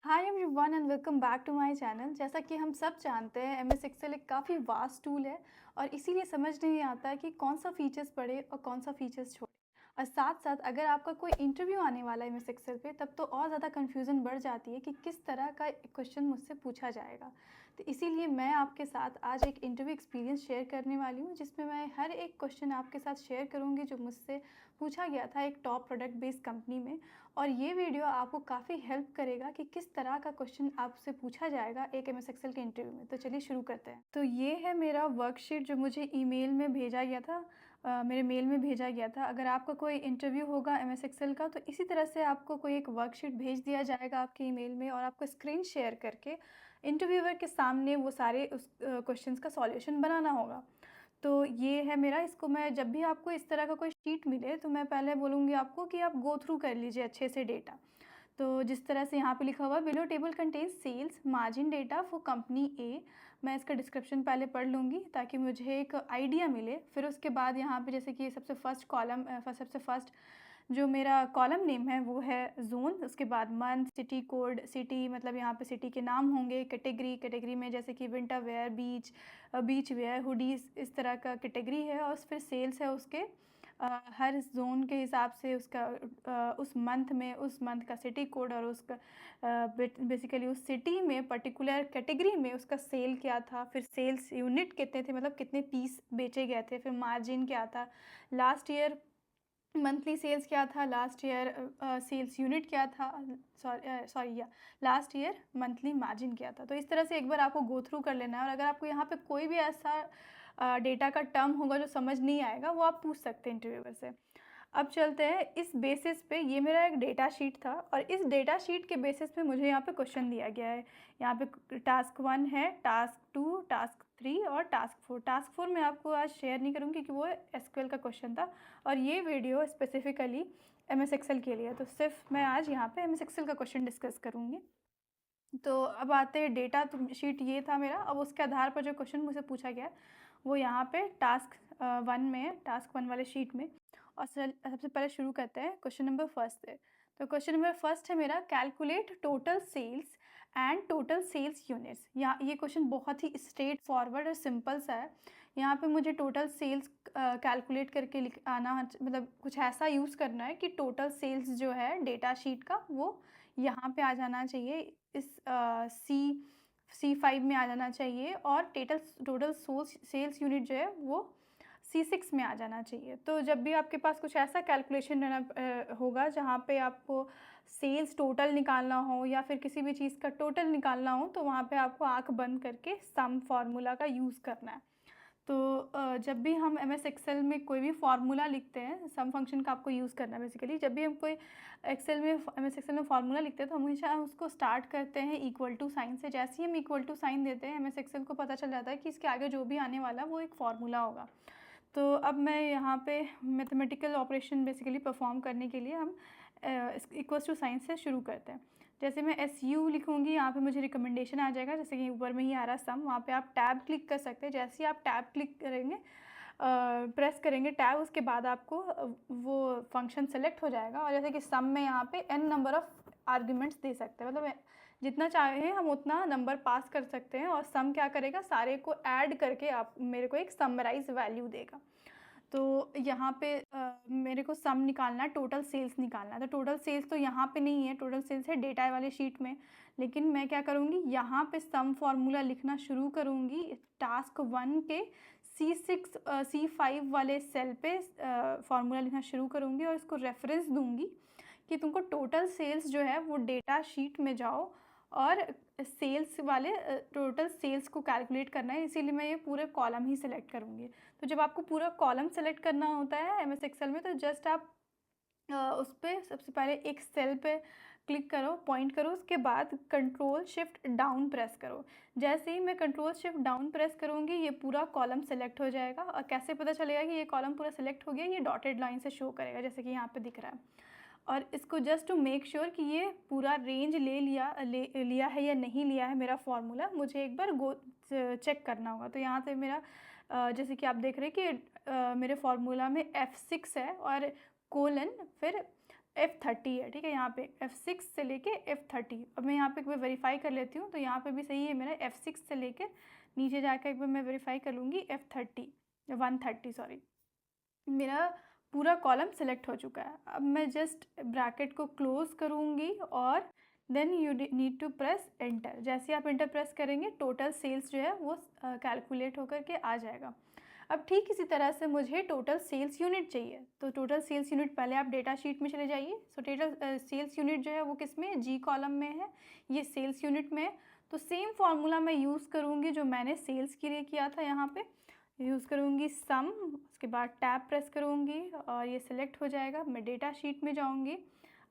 Hi everyone and welcome back to my channel. जैसा कि हम सब जानते हैं एम एस एक्सेल एक काफ़ी वास्ट टूल है और इसीलिए समझ नहीं आता कि कौन सा फीचर्स पढ़े और कौन सा फीचर्स छोड़े। और साथ साथ अगर आपका कोई इंटरव्यू आने वाला है एम एस एक्सेल पे तब तो और ज़्यादा कन्फ्यूज़न बढ़ जाती है कि किस तरह का क्वेश्चन मुझसे पूछा जाएगा। तो इसीलिए मैं आपके साथ आज एक इंटरव्यू एक्सपीरियंस शेयर करने वाली हूँ जिसमें मैं हर एक क्वेश्चन आपके साथ शेयर करूँगी जो मुझसे पूछा गया था एक टॉप प्रोडक्ट बेस्ड कंपनी में। और ये वीडियो आपको काफ़ी हेल्प करेगा कि किस तरह का क्वेश्चन आपसे पूछा जाएगा एक एमएस एक्सेल के इंटरव्यू में। तो चलिए शुरू करते हैं। तो ये है मेरा वर्कशीट जो मुझे ईमेल में भेजा गया था। मेरे मेल में भेजा गया था। अगर आपका कोई इंटरव्यू होगा एमएस एक्सेल का तो इसी तरह से आपको कोई एक वर्कशीट भेज दिया जाएगा आपके ईमेल में और आपको स्क्रीन शेयर करके इंटरव्यूअर के सामने वो सारे उस क्वेश्चंस का सॉल्यूशन बनाना होगा। तो ये है मेरा। इसको मैं जब भी आपको इस तरह का कोई शीट मिले तो मैं पहले बोलूँगी आपको कि आप गो थ्रू कर लीजिए अच्छे से डेटा। तो जिस तरह से यहाँ पे लिखा हुआ है below table contains sales margin data for company A. मैं इसका डिस्क्रिप्शन पहले पढ़ लूँगी ताकि मुझे एक आइडिया मिले। फिर उसके बाद यहाँ पे जैसे कि सबसे फर्स्ट कॉलम सबसे फर्स्ट जो मेरा कॉलम नेम है वो है ज़ोन। उसके बाद मंथ, सिटी कोड, सिटी मतलब यहाँ पे सिटी के नाम होंगे। कैटेगरी, कैटेगरी में जैसे कि winter wear, beach wear, hoodies, इस तरह का कैटेगरी है। और फिर सेल्स है उसके हर जोन के हिसाब से उसका उस मंथ में उस मंथ का सिटी कोड और उसका बेसिकली उस सिटी में पर्टिकुलर कैटेगरी में उसका सेल क्या था। फिर सेल्स यूनिट कितने थे मतलब कितने पीस बेचे गए थे। फिर मार्जिन क्या था, लास्ट ईयर मंथली सेल्स क्या था, लास्ट ईयर सेल्स यूनिट क्या था, सॉरी या लास्ट ईयर मंथली मार्जिन क्या था। तो इस तरह से एक बार आपको गो थ्रू कर लेना है। और अगर आपको यहाँ पे कोई भी ऐसा डेटा का टर्म होगा जो समझ नहीं आएगा वो आप पूछ सकते हैं इंटरव्यूअर से। अब चलते हैं इस बेसिस पे। ये मेरा एक डेटा शीट था और इस डेटा शीट के बेसिस पे मुझे यहाँ पे क्वेश्चन दिया गया है। यहाँ पे टास्क 1 है, टास्क 2, टास्क 3 और टास्क 4। टास्क 4 मैं आपको आज शेयर नहीं करूँगी क्योंकि वो एसक्यूएल का क्वेश्चन था और ये video specifically M S Excel के लिए। तो सिर्फ मैं आज यहाँ पे एम एस एक्सेल का क्वेश्चन डिस्कस करूँगी। तो अब आते हैं डेटा शीट ये था मेरा। अब उसके आधार पर जो क्वेश्चन मुझसे पूछा गया वो यहाँ पे टास्क 1 में है, टास्क 1 वाले शीट में। और सबसे पहले शुरू करते हैं क्वेश्चन नंबर फर्स्ट से। तो क्वेश्चन नंबर फर्स्ट है मेरा, calculate total sales and total sales units. यहाँ ये क्वेश्चन बहुत ही स्ट्रेट फॉरवर्ड और सिंपल सा है। यहाँ पे मुझे टोटल सेल्स कैलकुलेट करके लिख आना मतलब कुछ ऐसा यूज़ करना है कि टोटल सेल्स जो है डेटा शीट का वो यहाँ पे आ जाना चाहिए। इस C5 में आ जाना चाहिए और टोटल सेल्स यूनिट जो है वो C6 में आ जाना चाहिए। तो जब भी आपके पास कुछ ऐसा कैलकुलेशन होगा जहाँ पे आपको सेल्स टोटल निकालना हो या फिर किसी भी चीज़ का टोटल निकालना हो तो वहाँ पे आपको आँख बंद करके सम फार्मूला का यूज़ करना है। तो जब भी हम एम एस एक्सेल में कोई भी फार्मूला लिखते हैं सम फंक्शन का आपको यूज़ करना है। बेसिकली जब भी हम कोई एक्सेल में एम एस एक्सेल में फार्मूला लिखते हैं तो हमेशा हम उसको स्टार्ट करते हैं इक्वल टू साइन से। जैसे ही हम इक्वल टू साइन देते हैं एम एस एक्सेल को पता चल जाता है कि इसके आगे जो भी आने वाला है वो एक फार्मूला होगा। तो अब मैं यहाँ पे मैथमेटिकल ऑपरेशन बेसिकली परफॉर्म करने के लिए हम इक्वल्स टू साइन से शुरू करते हैं। जैसे मैं एस यू लिखूँगी यहाँ पे मुझे रिकमेंडेशन आ जाएगा। जैसे कि ऊपर में ही आ रहा है सम, वहाँ पे आप टैब क्लिक कर सकते हैं। जैसे ही आप टैब क्लिक करेंगे प्रेस करेंगे टैब, उसके बाद आपको वो फंक्शन सेलेक्ट हो जाएगा। और जैसे कि सम में यहाँ पे n नंबर ऑफ़ आर्ग्यूमेंट्स दे सकते हैं, मतलब जितना चाहें हम उतना नंबर पास कर सकते हैं। और सम क्या करेगा, सारे को ऐड करके आप मेरे को एक समराइज वैल्यू देगा। तो यहाँ पे मेरे को सम निकालना है, टोटल सेल्स निकालना है। तो टोटल सेल्स तो यहाँ पे नहीं है, टोटल सेल्स है डेटा वाले शीट में। लेकिन मैं क्या करूँगी, यहाँ पे सम फार्मूला लिखना शुरू करूँगी टास्क 1 के C5 वाले सेल पे फार्मूला लिखना शुरू करूँगी और इसको रेफरेंस दूँगी कि तुमको टोटल सेल्स जो है वो डेटा शीट में जाओ और सेल्स वाले टोटल सेल्स को कैलकुलेट करना है। इसीलिए मैं ये पूरे कॉलम ही सिलेक्ट करूँगी। तो जब आपको पूरा कॉलम सेलेक्ट करना होता है एम एस एक्सेल में तो जस्ट आप उस पर सबसे पहले एक सेल पे क्लिक करो, पॉइंट करो, उसके बाद कंट्रोल शिफ्ट डाउन प्रेस करो। जैसे ही मैं कंट्रोल शिफ्ट डाउन प्रेस करूँगी ये पूरा कॉलम सेलेक्ट हो जाएगा। और कैसे पता चलेगा कि ये कॉलम पूरा सेलेक्ट हो गया, ये डॉटेड लाइन से शो करेगा जैसे कि यहाँ पे दिख रहा है। और इसको जस्ट टू मेक श्योर कि ये पूरा रेंज लिया है या नहीं लिया है मेरा फार्मूला, मुझे एक बार चेक करना होगा। तो यहाँ से मेरा जैसे कि आप देख रहे हैं कि मेरे फार्मूला में F6 है और कोलन फिर F30 है, ठीक है। यहाँ पे F6 से लेके F30। अब मैं यहाँ पे एक बार वेरीफाई कर लेती हूँ, तो यहाँ पे भी सही है मेरा। F6 से लेके नीचे जाकर एक बार मैं वेरीफाई कर लूँगी। F30 130 सॉरी, मेरा पूरा कॉलम सेलेक्ट हो चुका है। अब मैं जस्ट ब्रैकेट को क्लोज करूँगी और then you need to press enter. जैसे आप एंटर प्रेस करेंगे टोटल सेल्स जो है वो कैलकुलेट होकर के आ जाएगा। अब ठीक इसी तरह से मुझे टोटल सेल्स यूनिट चाहिए, तो टोटल सेल्स यूनिट पहले आप डेटा शीट में चले जाइए। सो टोटल सेल्स यूनिट जो है वो किस में, जी कॉलम में है, ये सेल्स यूनिट में है। तो सेम फार्मूला मैं यूज़ करूँगी जो मैंने सेल्स के लिए किया था। यहाँ पे यूज़ करूँगी सम, उसके बाद टैब प्रेस करूँगी और ये सिलेक्ट हो जाएगा। मैं डेटा शीट में जाऊँगी।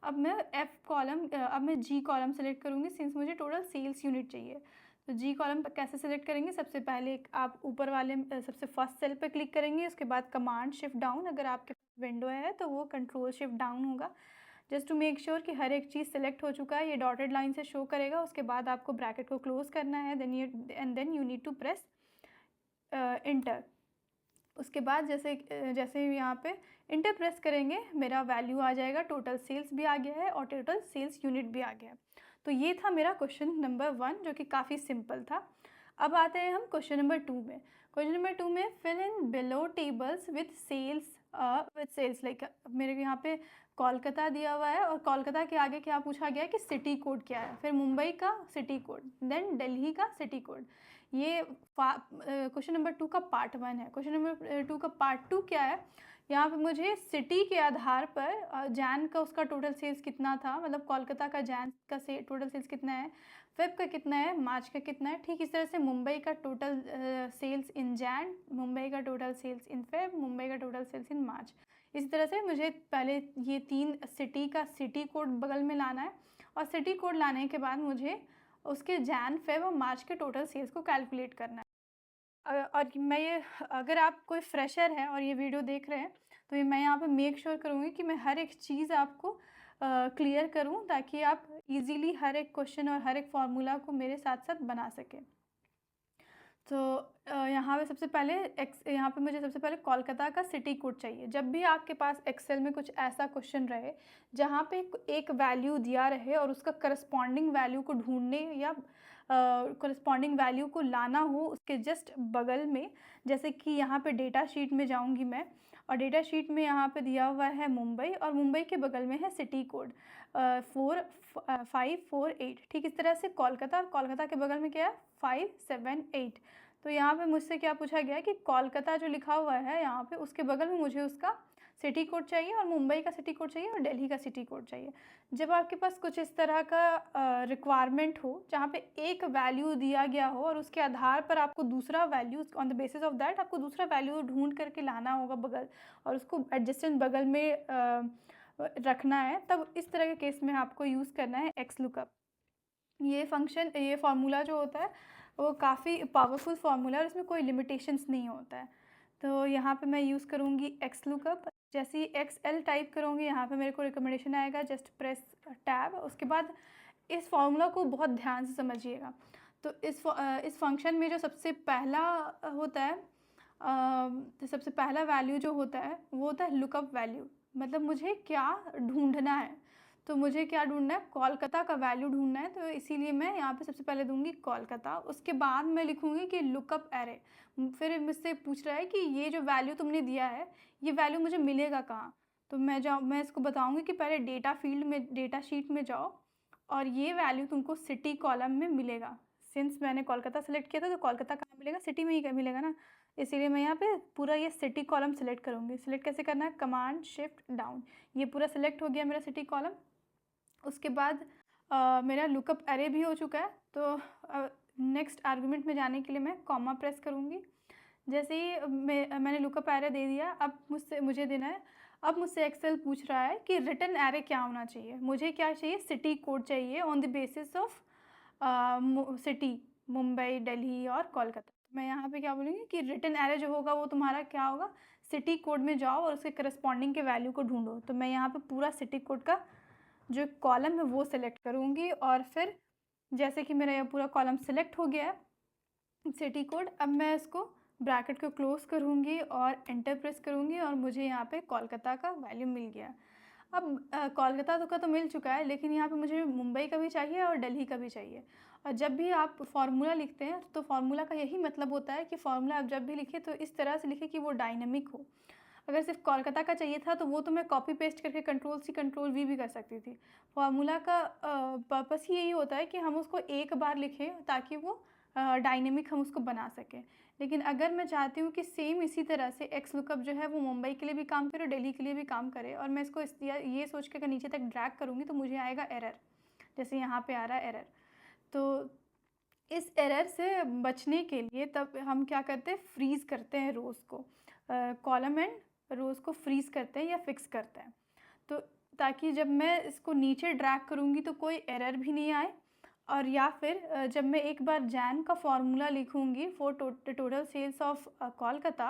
अब मैं अब मैं जी कॉलम सेलेक्ट करूँगी सिंस मुझे टोटल सेल्स यूनिट चाहिए। तो जी कॉलम कैसे सेलेक्ट करेंगे, सबसे पहले आप ऊपर वाले सबसे फर्स्ट सेल पे क्लिक करेंगे, उसके बाद कमांड शिफ्ट डाउन, अगर आपके पास विंडो है तो वो कंट्रोल शिफ्ट डाउन होगा, जस्ट टू मेक श्योर कि हर एक चीज़ सेलेक्ट हो चुका है। ये डॉटेड लाइन से शो करेगा। उसके बाद आपको ब्रैकेट को क्लोज करना है, then you need to press enter. उसके बाद जैसे यहाँ पे इंटर प्रेस करेंगे मेरा वैल्यू आ जाएगा, टोटल सेल्स भी आ गया है और टोटल सेल्स यूनिट भी आ गया है। तो ये था मेरा क्वेश्चन नंबर 1 जो कि काफ़ी सिंपल था। अब आते हैं हम क्वेश्चन नंबर 2 में। क्वेश्चन नंबर 2 में fill in below tables with sales like मेरे यहाँ पे कोलकाता दिया हुआ है और कोलकाता के आगे क्या पूछा गया है कि सिटी कोड क्या है, फिर मुंबई का सिटी कोड, देन दिल्ली का सिटी कोड। ये क्वेश्चन नंबर 2 का पार्ट 1 है। क्वेश्चन नंबर 2 का पार्ट 2 क्या है, यहाँ पे मुझे सिटी के आधार पर जैन का उसका टोटल सेल्स कितना था, मतलब कोलकाता का जैन का टोटल सेल्स कितना है, फेब का कितना है, मार्च का कितना है, ठीक इस तरह से मुंबई का total sales in Jan, Mumbai का total sales in Feb, Mumbai का टोटल सेल्स इन मार्च। इसी तरह से मुझे पहले ये 3 सिटी का सिटी कोड बगल में लाना है और सिटी कोड लाने के बाद मुझे उसके जैन फेब और मार्च के टोटल सेल्स को कैलकुलेट करना है। और मैं ये, अगर आप कोई फ्रेशर है और ये वीडियो देख रहे हैं तो ये मैं यहाँ पे मेक श्योर करूँगी कि मैं हर एक चीज़ आपको क्लियर करूँ ताकि आप इजीली हर एक क्वेश्चन और हर एक फार्मूला को मेरे साथ साथ बना सकें। तो यहाँ पे सबसे पहले यहाँ पे मुझे सबसे पहले कोलकाता का सिटी कोड चाहिए। जब भी आपके पास एक्सेल में कुछ ऐसा क्वेश्चन रहे जहाँ पे एक वैल्यू दिया रहे और उसका करस्पॉन्डिंग वैल्यू को ढूंढने या करस्पॉन्डिंग वैल्यू को लाना हो उसके जस्ट बगल में, जैसे कि यहाँ पे डेटा शीट में जाऊँगी मैं और डेटा शीट में यहाँ पे दिया हुआ है मुंबई और मुंबई के बगल में है सिटी कोड 4548। ठीक इस तरह से कोलकाता, कोलकाता के बगल में क्या है 578। तो यहाँ पे मुझसे क्या पूछा गया कि कोलकाता जो लिखा हुआ है यहाँ पे उसके बगल में मुझे उसका सिटी कोड चाहिए और मुंबई का सिटी कोड चाहिए और दिल्ली का सिटी कोड चाहिए। जब आपके पास कुछ इस तरह का रिक्वायरमेंट हो जहाँ पे एक वैल्यू दिया गया हो और उसके आधार पर आपको दूसरा value, on the basis of that आपको दूसरा वैल्यू ढूंढ करके लाना होगा बगल और उसको एडजेसेंट बगल में रखना है, तब इस तरह के केस में आपको यूज़ करना है एक्स लुकअप। ये फंक्शन, ये फार्मूला जो होता है वो काफ़ी पावरफुल फार्मूला है और इसमें कोई लिमिटेशंस नहीं होता है। तो यहाँ पे मैं यूज़ करूँगी एक्स लुकअप। जैसे ही XL टाइप करूँगी यहाँ पे मेरे को रिकमेंडेशन आएगा, जस्ट प्रेस टैब। उसके बाद इस फार्मूला को बहुत ध्यान से समझिएगा। तो इस फंक्शन में जो सबसे पहला होता है, तो सबसे पहला वैल्यू जो होता है वो होता है लुकअप वैल्यू, मतलब मुझे क्या ढूंढना है। तो मुझे क्या ढूंढना है, कोलकाता का वैल्यू ढूंढना है, तो इसीलिए मैं यहाँ पे सबसे पहले दूंगी कोलकाता। उसके बाद मैं लिखूंगी कि लुकअप एरे। फिर मुझसे पूछ रहा है कि ये जो वैल्यू तुमने दिया है ये वैल्यू मुझे मिलेगा कहाँ। तो मैं इसको बताऊँगी कि पहले डेटा फील्ड में, डेटा शीट में जाओ और ये वैल्यू तुमको सिटी कॉलम में मिलेगा। सिंस मैंने कोलकाता सेलेक्ट किया था तो कोलकाता कहाँ मिलेगा, सिटी में ही मिलेगा ना, इसीलिए मैं यहाँ पे पूरा ये सिटी कॉलम सेलेक्ट करूँगी। सिलेक्ट कैसे करना है, कमांड शिफ्ट डाउन। ये पूरा सेलेक्ट हो गया मेरा सिटी कॉलम। उसके बाद मेरा लुकअप एरे भी हो चुका है। तो नेक्स्ट आर्गुमेंट में जाने के लिए मैं कॉमा प्रेस करूँगी। जैसे ही मैंने लुकअप एरे दे दिया, अब मुझे देना है, अब मुझसे एक्सेल पूछ रहा है कि रिटर्न एरे क्या होना चाहिए। मुझे क्या चाहिए, सिटी कोड चाहिए on the basis of city, Mumbai, Delhi और कोलकाता। मैं यहाँ पे क्या बोलूँगी कि रिटर्न एरे जो होगा वो तुम्हारा क्या होगा, सिटी कोड में जाओ और उसके करस्पॉन्डिंग के वैल्यू को ढूंढो। तो मैं यहाँ पे पूरा सिटी कोड का जो कॉलम है वो सिलेक्ट करूँगी और फिर जैसे कि मेरा यह पूरा कॉलम सिलेक्ट हो गया है सिटी कोड, अब मैं इसको ब्रैकेट को क्लोज करूँगी और एंटर प्रेस करूँगी और मुझे यहाँ पे कोलकाता का वैल्यू मिल गया। अब कोलकाता तो का तो मिल चुका है, लेकिन यहाँ पे मुझे मुंबई का भी चाहिए और दिल्ली का भी चाहिए। और जब भी आप फ़ॉर्मूला लिखते हैं, तो फ़ॉर्मूला का यही मतलब होता है कि फ़ॉर्मूला आप जब भी लिखें तो इस तरह से लिखें कि वो डायनामिक हो। अगर सिर्फ़ कोलकाता का चाहिए था, तो वो तो मैं कॉपी पेस्ट करके कंट्रोल सी कंट्रोल वी भी कर सकती थी। फ़ॉर्मूला का पर्पस ही यही होता है कि हम उसको एक बार लिखें ताकि वो डायनेमिक हम उसको बना सकें। लेकिन अगर मैं चाहती हूँ कि सेम इसी तरह से एक्स लुकअप जो है वो मुंबई के लिए भी काम करे, दिल्ली के लिए भी काम करे, और मैं इसको ये सोच के अगर नीचे तक ड्रैग करूँगी तो मुझे आएगा एरर, जैसे यहाँ पे आ रहा है एरर। तो इस एरर से बचने के लिए तब हम क्या करते हैं, फ्रीज़ करते हैं रोज़ को, कॉलम एंड रोज़ को फ्रीज़ करते हैं या फिक्स करते हैं। तो ताकि जब मैं इसको नीचे ड्रैग करूँगी तो कोई एरर भी नहीं आए, और या फिर जब मैं एक बार जैन का फ़ॉर्मूला लिखूँगी for total sales of Kolkata,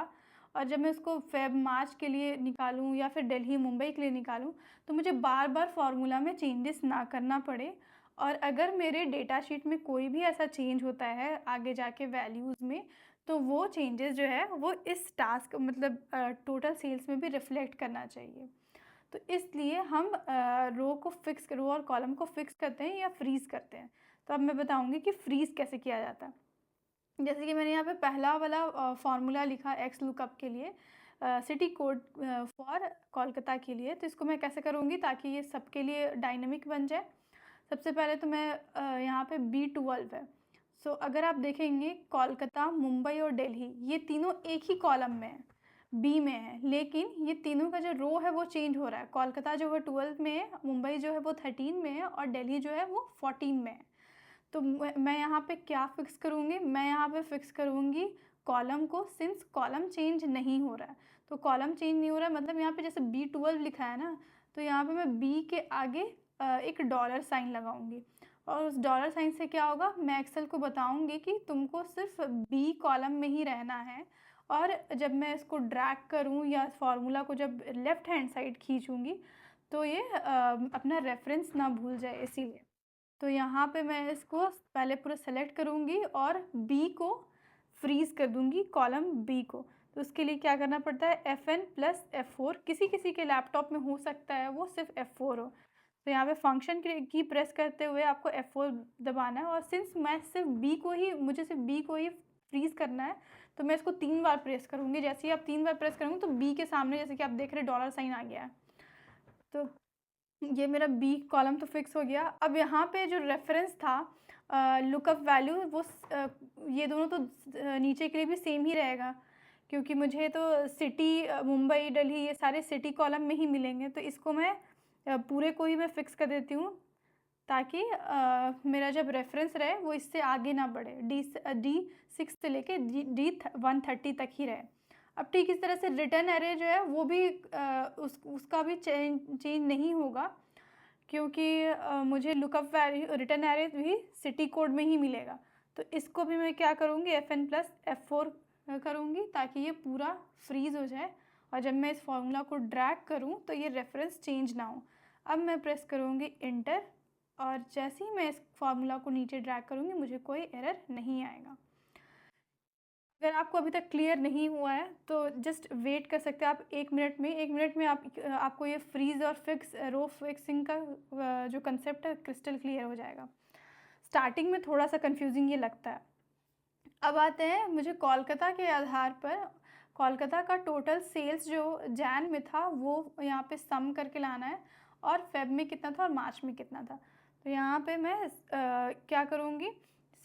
और जब मैं उसको फ़ेब मार्च के लिए निकालूँ या फिर दिल्ली मुंबई के लिए निकालूँ, तो मुझे बार-बार फ़ॉर्मूला में चेंजेस ना करना पड़े। और अगर मेरे डेटा शीट में कोई भी ऐसा चेंज होता है आगे जाके वैल्यूज़ में, तो वो चेंजेस जो है वो इस टास्क मतलब टोटल सेल्स में भी रिफ्लेक्ट करना चाहिए। तो इसलिए हम रो और कॉलम को फिक्स करते हैं या फ्रीज़ करते हैं। तो अब मैं बताऊँगी कि फ्रीज़ कैसे किया जाता है। जैसे कि मैंने यहाँ पे पहला वाला फ़ॉर्मूला लिखा एक्स लुकअप के लिए, सिटी कोड फॉर कोलकाता के लिए, तो इसको मैं कैसे करूँगी ताकि ये सबके लिए डायनामिक बन जाए। सबसे पहले तो मैं यहाँ पे B12 है। सो अगर आप देखेंगे कोलकाता, मुंबई और दिल्ली ये तीनों एक ही कॉलम में हैं, बी में है, लेकिन ये तीनों का जो रो है वो चेंज हो रहा है। कोलकाता जो है 12 में है, मुंबई जो है वो 13 में है, और दिल्ली जो है वो 14 में है। तो मैं यहाँ पे क्या फ़िक्स करूँगी, मैं यहाँ पे फ़िक्स करूँगी कॉलम को, सिंस कॉलम चेंज नहीं हो रहा है। तो कॉलम चेंज नहीं हो रहा है मतलब यहाँ पे जैसे B12 लिखा है ना, तो यहाँ पे मैं बी के आगे एक डॉलर साइन लगाऊंगी, और उस डॉलर साइन से क्या होगा, मैं एक्सेल को बताऊंगी कि तुमको सिर्फ बी कॉलम में ही रहना है। और जब मैं इसको ड्रैग करूँ या फार्मूला को जब लेफ़्ट हैंड साइड खींचूँगी, तो ये अपना रेफरेंस ना भूल जाए, इसीलिए। तो यहाँ पे मैं इसको पहले पूरा सेलेक्ट करूँगी और बी को फ्रीज़ कर दूँगी, कॉलम बी को। तो उसके लिए क्या करना पड़ता है, FN प्लस F4, किसी किसी के लैपटॉप में हो सकता है वो सिर्फ F4 हो। तो यहाँ पे फंक्शन की प्रेस करते हुए आपको F4 दबाना है, और सिंस मैं सिर्फ बी को ही मुझे सिर्फ बी को ही फ्रीज़ करना है, तो मैं इसको 3 बार प्रेस करूँगी। जैसे ही आप 3 बार प्रेस करेंगे तो बी के सामने जैसे कि आप देख रहे हैं डॉलर साइन आ गया है। तो ये मेरा बी कॉलम तो फिक्स हो गया। अब यहाँ पे जो रेफरेंस था लुकअप वैल्यू, वो ये दोनों तो नीचे के लिए भी सेम ही रहेगा, क्योंकि मुझे तो सिटी मुंबई दिल्ली ये सारे सिटी कॉलम में ही मिलेंगे। तो इसको मैं पूरे को ही मैं फिक्स कर देती हूँ, ताकि मेरा जब रेफरेंस रहे वो इससे आगे ना बढ़े, D6 से लेके D130 तक ही रहे। अब ठीक इस तरह से रिटर्न एरे जो है वो भी उसका भी चेंज नहीं होगा, क्योंकि मुझे लुकअप वैल्यू रिटर्न एरे भी सिटी कोड में ही मिलेगा। तो इसको भी मैं क्या करूँगी, FN प्लस F4 करूँगी, ताकि ये पूरा फ्रीज़ हो जाए, और जब मैं इस फॉर्मूला को ड्रैग करूँ तो ये रेफरेंस चेंज ना हो। अब मैं प्रेस करूँगी इंटर, और जैसे ही मैं इस फॉर्मूला को नीचे ड्रैग करूँगी मुझे कोई एरर नहीं आएगा। अगर आपको अभी तक क्लियर नहीं हुआ है तो जस्ट वेट कर सकते हैं आप 1 मिनट में आपको ये फ्रीज़ और फिक्स रो फिक्सिंग का जो कंसेप्ट है क्रिस्टल क्लियर हो जाएगा। स्टार्टिंग में थोड़ा सा कंफ्यूजिंग ये लगता है। अब आते हैं, मुझे कोलकाता के आधार पर कोलकाता का टोटल सेल्स जो जैन में था वो यहाँ पे सम करके लाना है, और फेब में कितना था और मार्च में कितना था। तो यहाँ पे मैं क्या करूँगी,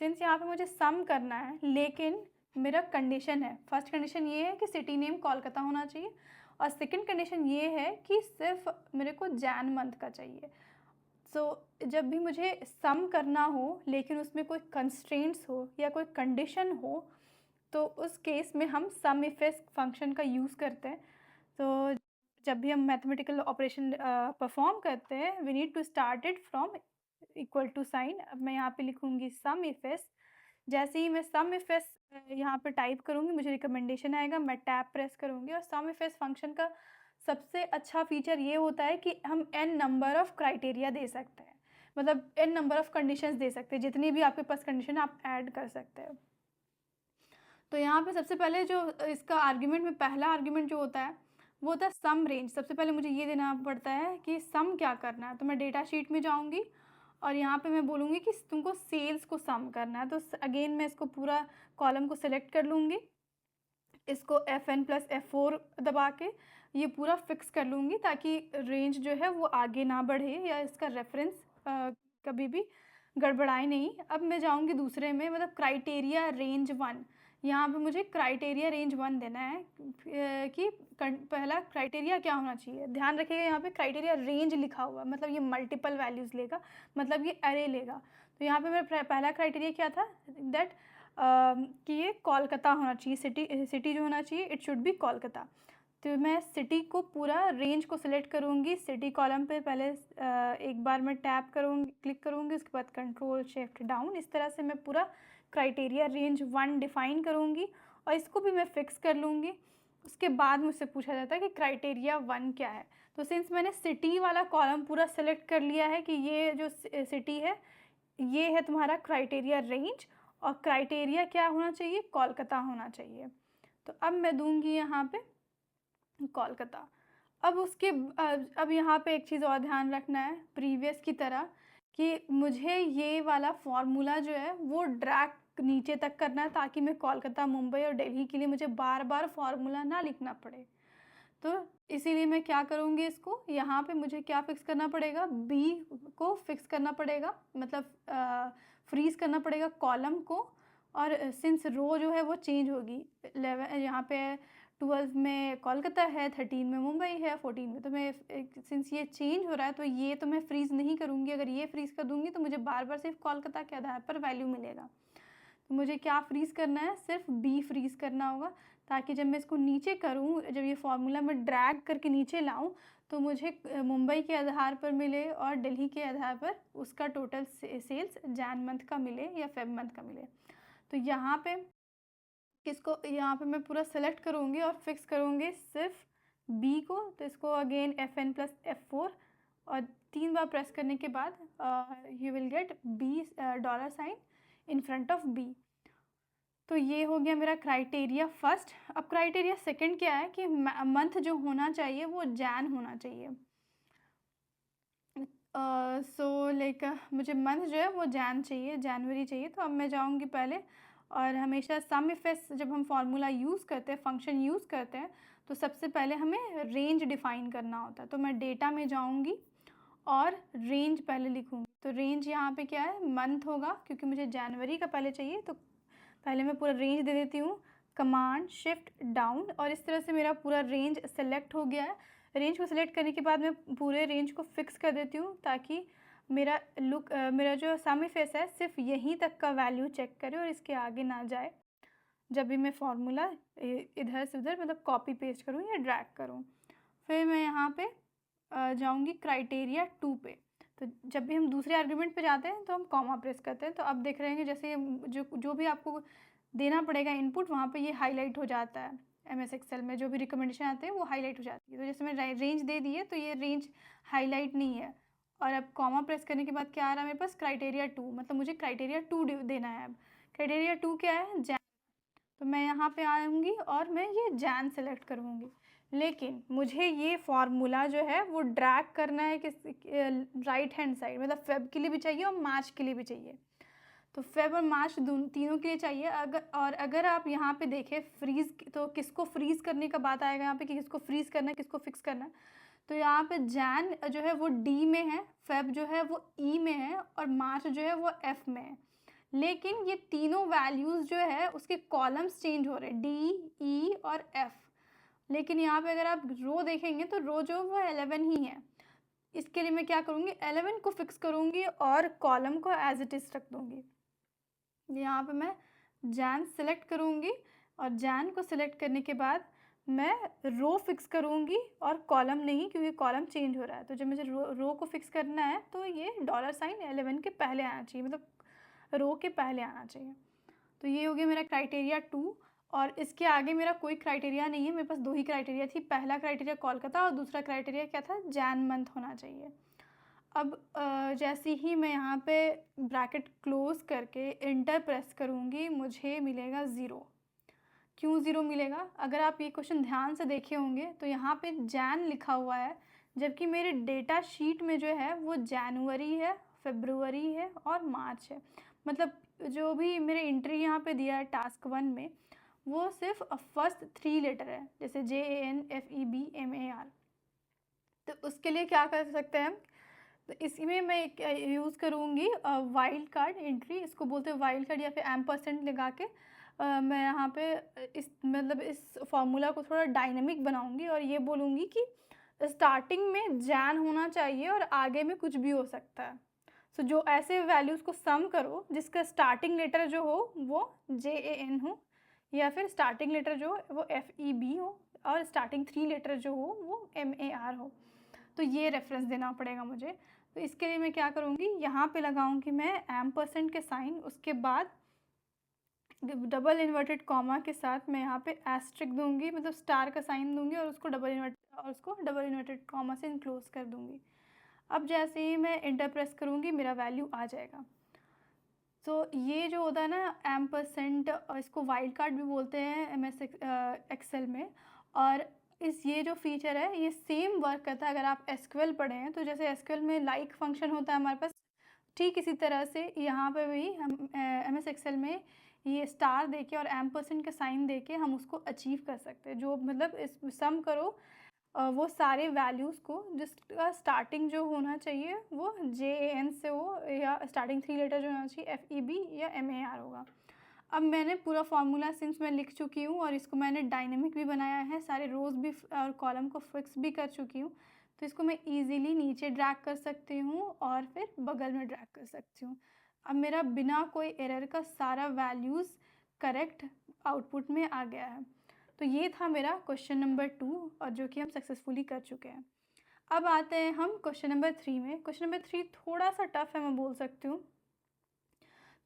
सिंस यहाँ पे मुझे सम करना है, लेकिन मेरा कंडीशन है, फर्स्ट कंडीशन ये है कि सिटी नेम कोलकाता होना चाहिए, और सेकंड कंडीशन ये है कि सिर्फ मेरे को जैन मंथ का चाहिए। जब भी मुझे सम करना हो लेकिन उसमें कोई कंस्ट्रेंट्स हो या कोई कंडीशन हो, तो उस केस में हम सम इफ फंक्शन का यूज़ करते हैं। तो जब भी हम मैथमेटिकल ऑपरेशन परफॉर्म करते हैं, we need to start it from equal to sign. अब मैं यहाँ पे लिखूँगी सम इफ एस। जैसे ही मैं सम इफ एस यहाँ पे टाइप करूँगी मुझे रिकमेंडेशन आएगा, मैं टैब प्रेस करूँगी। और सम इफ एस फंक्शन का सबसे अच्छा फीचर ये होता है कि हम n नंबर ऑफ़ क्राइटेरिया दे सकते हैं, मतलब n नंबर ऑफ़ कंडीशंस दे सकते हैं, जितनी भी आपके पास कंडीशन आप ऐड कर सकते हैं। तो यहाँ पे सबसे पहले जो इसका आर्ग्यूमेंट में पहला आर्ग्यूमेंट जो होता है वो होता है सम रेंज। सबसे पहले मुझे ये देना पड़ता है कि सम क्या करना है। तो मैं डेटा शीट में जाऊँगी और यहाँ पे मैं बोलूँगी कि तुमको सेल्स को सम करना है। तो अगेन मैं इसको पूरा कॉलम को सेलेक्ट कर लूँगी, इसको FN प्लस F4 दबा के ये पूरा फिक्स कर लूँगी ताकि रेंज जो है वो आगे ना बढ़े या इसका रेफरेंस कभी भी गड़बड़ाए नहीं। अब मैं जाऊँगी दूसरे में, मतलब क्राइटेरिया रेंज 1। यहाँ पे मुझे क्राइटेरिया रेंज 1 देना है कि पहला क्राइटेरिया क्या होना चाहिए। ध्यान रखिएगा यहाँ पे क्राइटेरिया रेंज लिखा हुआ है, मतलब ये मल्टीपल वैल्यूज़ लेगा, मतलब ये अरे लेगा। तो यहाँ पे मेरा पहला क्राइटेरिया क्या था, दैट कि ये कोलकाता होना चाहिए, सिटी जो होना चाहिए इट शुड बी कोलकाता। तो मैं सिटी को पूरा रेंज को सिलेक्ट करूँगी, सिटी कॉलम पे पहले एक बार मैं टैप करूँगी, क्लिक करूँगी, उसके बाद कंट्रोल शिफ्ट डाउन, इस तरह से मैं पूरा क्राइटेरिया रेंज 1 डिफ़ाइन करूँगी और इसको भी मैं फ़िक्स कर लूँगी। उसके बाद मुझसे पूछा जाता है कि क्राइटेरिया 1 क्या है। तो सिंस मैंने सिटी वाला कॉलम पूरा सेलेक्ट कर लिया है कि ये जो सिटी है ये है तुम्हारा क्राइटेरिया रेंज, और क्राइटेरिया क्या होना चाहिए, कोलकाता होना चाहिए। तो अब मैं दूंगी यहाँ पे कोलकाता। अब अब यहाँ पे एक चीज़ और ध्यान रखना है प्रीवियस की तरह, कि मुझे ये वाला फॉर्मूला जो है वो ड्रैग नीचे तक करना है ताकि मैं कोलकाता, मुंबई और दिल्ली के लिए मुझे बार बार फॉर्मूला ना लिखना पड़े। तो इसीलिए मैं क्या करूँगी, इसको यहाँ पे मुझे क्या फ़िक्स करना पड़ेगा, बी को फ़िक्स करना पड़ेगा, मतलब फ्रीज़ करना पड़ेगा कॉलम को। और सिंस रो जो है वो चेंज होगी, 11 यहाँ पे 12 में कोलकाता है, 13 में मुंबई है, 14 में, तो मैं सिंस ये चेंज हो रहा है तो ये तो मैं फ्रीज़ नहीं करूँगी। अगर ये फ्रीज़ कर दूँगी तो मुझे बार बार सिर्फ कोलकाता के आधार पर वैल्यू मिलेगा। तो मुझे क्या फ्रीज़ करना है, सिर्फ बी फ्रीज़ करना होगा ताकि जब मैं इसको नीचे करूँ, जब ये फार्मूला मैं ड्रैग करके नीचे लाऊँ तो मुझे मुंबई के आधार पर मिले और दिल्ली के आधार पर उसका टोटल सेल्स जैन मंथ का मिले या फेब मंथ का मिले। तो यहाँ पे यहाँ पे मैं पूरा सेलेक्ट करूँगी और फिक्स करूँगी सिर्फ बी को। तो इसको अगेन FN प्लस F4 और 3 बार प्रेस करने के बाद you will get B dollar sign in front of B. तो ये हो गया मेरा क्राइटेरिया फर्स्ट। अब क्राइटेरिया सेकंड क्या है कि मंथ जो होना चाहिए वो जैन होना चाहिए। सो लाइक मुझे मंथ जो है वो जैन चाहिए, जनवरी चाहिए। तो अब मैं जाऊँगी पहले, और हमेशा सम इफ एस जब हम फार्मूला यूज़ करते हैं, फंक्शन यूज़ करते हैं, तो सबसे पहले हमें रेंज डिफ़ाइन करना होता है। तो मैं डेटा में जाऊँगी और रेंज पहले लिखूँगी। तो रेंज यहाँ पे क्या है, मंथ होगा, क्योंकि मुझे जनवरी का पहले चाहिए। तो पहले मैं पूरा रेंज दे देती हूँ, कमांड शिफ्ट डाउन, और इस तरह से मेरा पूरा रेंज सेलेक्ट हो गया है। रेंज को सेलेक्ट करने के बाद मैं पूरे रेंज को फिक्स कर देती हूँ ताकि मेरा जो सम इफ एस है सिर्फ यहीं तक का वैल्यू चेक करे और इसके आगे ना जाए जब भी मैं फार्मूला इधर से उधर मतलब कॉपी पेस्ट करूँ या ड्रैग करूँ। फिर मैं यहाँ पे जाऊँगी क्राइटेरिया 2 पे। तो जब भी हम दूसरे आर्गुमेंट पे जाते हैं तो हम कॉमा प्रेस करते हैं। तो अब देख रहे हैं कि जैसे जो भी आपको देना पड़ेगा इनपुट, वहाँ पे ये हाईलाइट हो जाता है। MS एक्सेल में जो भी रिकमेंडेशन आते हैं वो हाईलाइट हो जाती है। तो जैसे मैं रेंज दे दी है तो ये रेंज हाईलाइट नहीं है। और अब कॉमा प्रेस करने के बाद क्या आ रहा है मेरे पास, क्राइटेरिया 2, मतलब मुझे क्राइटेरिया 2 देना है। अब क्राइटेरिया 2 क्या है, जैन। तो मैं यहाँ पे आऊँगी और मैं ये जैन सेलेक्ट करूँगी। लेकिन मुझे ये फार्मूला जो है वो ड्रैग करना है किस राइट हैंड साइड, मतलब फेब के लिए भी चाहिए और मार्च के लिए भी चाहिए। तो फेब और मार्च तीनों के लिए चाहिए। अगर आप यहाँ पे देखें फ्रीज़, तो किसको फ्रीज़ करने का बात आएगा यहाँ पे कि किसको फ्रीज़ करना है, किसको फिक्स करना है। तो यहाँ पे जैन जो है वो डी में है, फेब जो है वो ई में है, और मार्च जो है वो एफ में है। लेकिन ये तीनों वैल्यूज़ जो है उसके कॉलम्स चेंज हो रहे हैं, डी, ई और एफ। लेकिन यहाँ पे अगर आप रो देखेंगे तो रो जो वो 11 ही है। इसके लिए मैं क्या करूँगी, 11 को फिक्स करूँगी और कॉलम को एज इट इज़ रख दूँगी। यहाँ पे मैं जैन सेलेक्ट करूँगी और जैन को सिलेक्ट करने के बाद मैं रो फिक्स करूँगी और कॉलम नहीं, क्योंकि कॉलम चेंज हो रहा है। तो जब मुझे रो को फिक्स करना है तो ये डॉलर साइन 11 के पहले आना चाहिए, मतलब रो के पहले आना चाहिए। तो ये हो गया मेरा क्राइटेरिया 2, और इसके आगे मेरा कोई क्राइटेरिया नहीं है। मेरे पास 2 ही क्राइटेरिया थी, पहला क्राइटेरिया कोलकाता और दूसरा क्राइटेरिया क्या था, जैन मंथ होना चाहिए। अब जैसे ही मैं यहाँ पे ब्रैकेट क्लोज करके इंटर प्रेस करूँगी मुझे मिलेगा 0। क्यों ज़ीरो मिलेगा? अगर आप ये क्वेश्चन ध्यान से देखे होंगे तो यहाँ पे जैन लिखा हुआ है, जबकि मेरे डेटा शीट में जो है वो जनवरी है, फ़रवरी है और मार्च है। मतलब जो भी मेरे एंट्री यहाँ पे दिया है टास्क 1 में, वो सिर्फ़ फर्स्ट 3 लेटर है, जैसे JANFEBMAR। तो उसके लिए क्या कर सकते हैं हम? तो इसमें मैं एक यूज़ करूँगी वाइल्ड कार्ड एंट्री, इसको बोलते हैं वाइल्ड कार्ड, या फिर एम्परसेंड लगा के मैं यहाँ पे इस मतलब इस फॉर्मूला को थोड़ा डायनामिक बनाऊँगी और ये बोलूँगी कि स्टार्टिंग में जैन होना चाहिए और आगे में कुछ भी हो सकता है। सो जो ऐसे वैल्यूज़ को सम करो जिसका स्टार्टिंग लेटर जो हो वो JAN हो, या फिर स्टार्टिंग लेटर जो हो वो FEB हो, और स्टार्टिंग 3 लेटर जो हो वो MAR हो। तो ये रेफ़रेंस देना पड़ेगा मुझे। तो इसके लिए मैं क्या करूँगी, यहाँ पे लगाऊँगी मैं एम्परसेंड के साइन, उसके बाद डबल इन्वर्टेड कॉमा के साथ मैं यहाँ पे एस्टेरिस्क दूँगी, मतलब स्टार का साइन दूँगी और उसको डबल इन्वर्टेड कॉमा से इनक्लोज़ कर दूँगी। अब जैसे ही मैं एंटर प्रेस करूँगी मेरा वैल्यू आ जाएगा। तो ये जो होता है ना एम्परसेंड, इसको वाइल्ड कार्ड भी बोलते हैं MS एक्सेल में। और ये जो फीचर है ये सेम वर्क करता है अगर आप SQL पढ़े हैं। तो जैसे SQL में लाइक फंक्शन होता है हमारे पास, ठीक इसी तरह से यहाँ पे भी हम MS एक्सेल में ये स्टार देके और एम्परसेंड का साइन देके हम उसको अचीव कर सकते हैं। जो मतलब इस सम करो वो सारे वैल्यूज़ को जिसका स्टार्टिंग जो होना चाहिए वो JAN से हो, या स्टार्टिंग 3 लेटर जो होना चाहिए FEB या MAR होगा। अब मैंने पूरा फार्मूला सिंस मैं लिख चुकी हूँ और इसको मैंने डायनेमिक भी बनाया है, सारे रोज़ भी और कॉलम को फिक्स भी कर चुकी हूँ। तो इसको मैं ईज़िली नीचे ड्रैग कर सकती हूँ और फिर बगल में ड्रैग कर सकती हूँ। अब मेरा बिना कोई एरर का सारा वैल्यूज़ करेक्ट आउटपुट में आ गया है। तो ये था मेरा क्वेश्चन नंबर 2, और जो कि हम सक्सेसफुली कर चुके हैं। अब आते हैं हम क्वेश्चन नंबर 3 में। क्वेश्चन नंबर 3 थोड़ा-सा टफ है, मैं बोल सकती हूँ।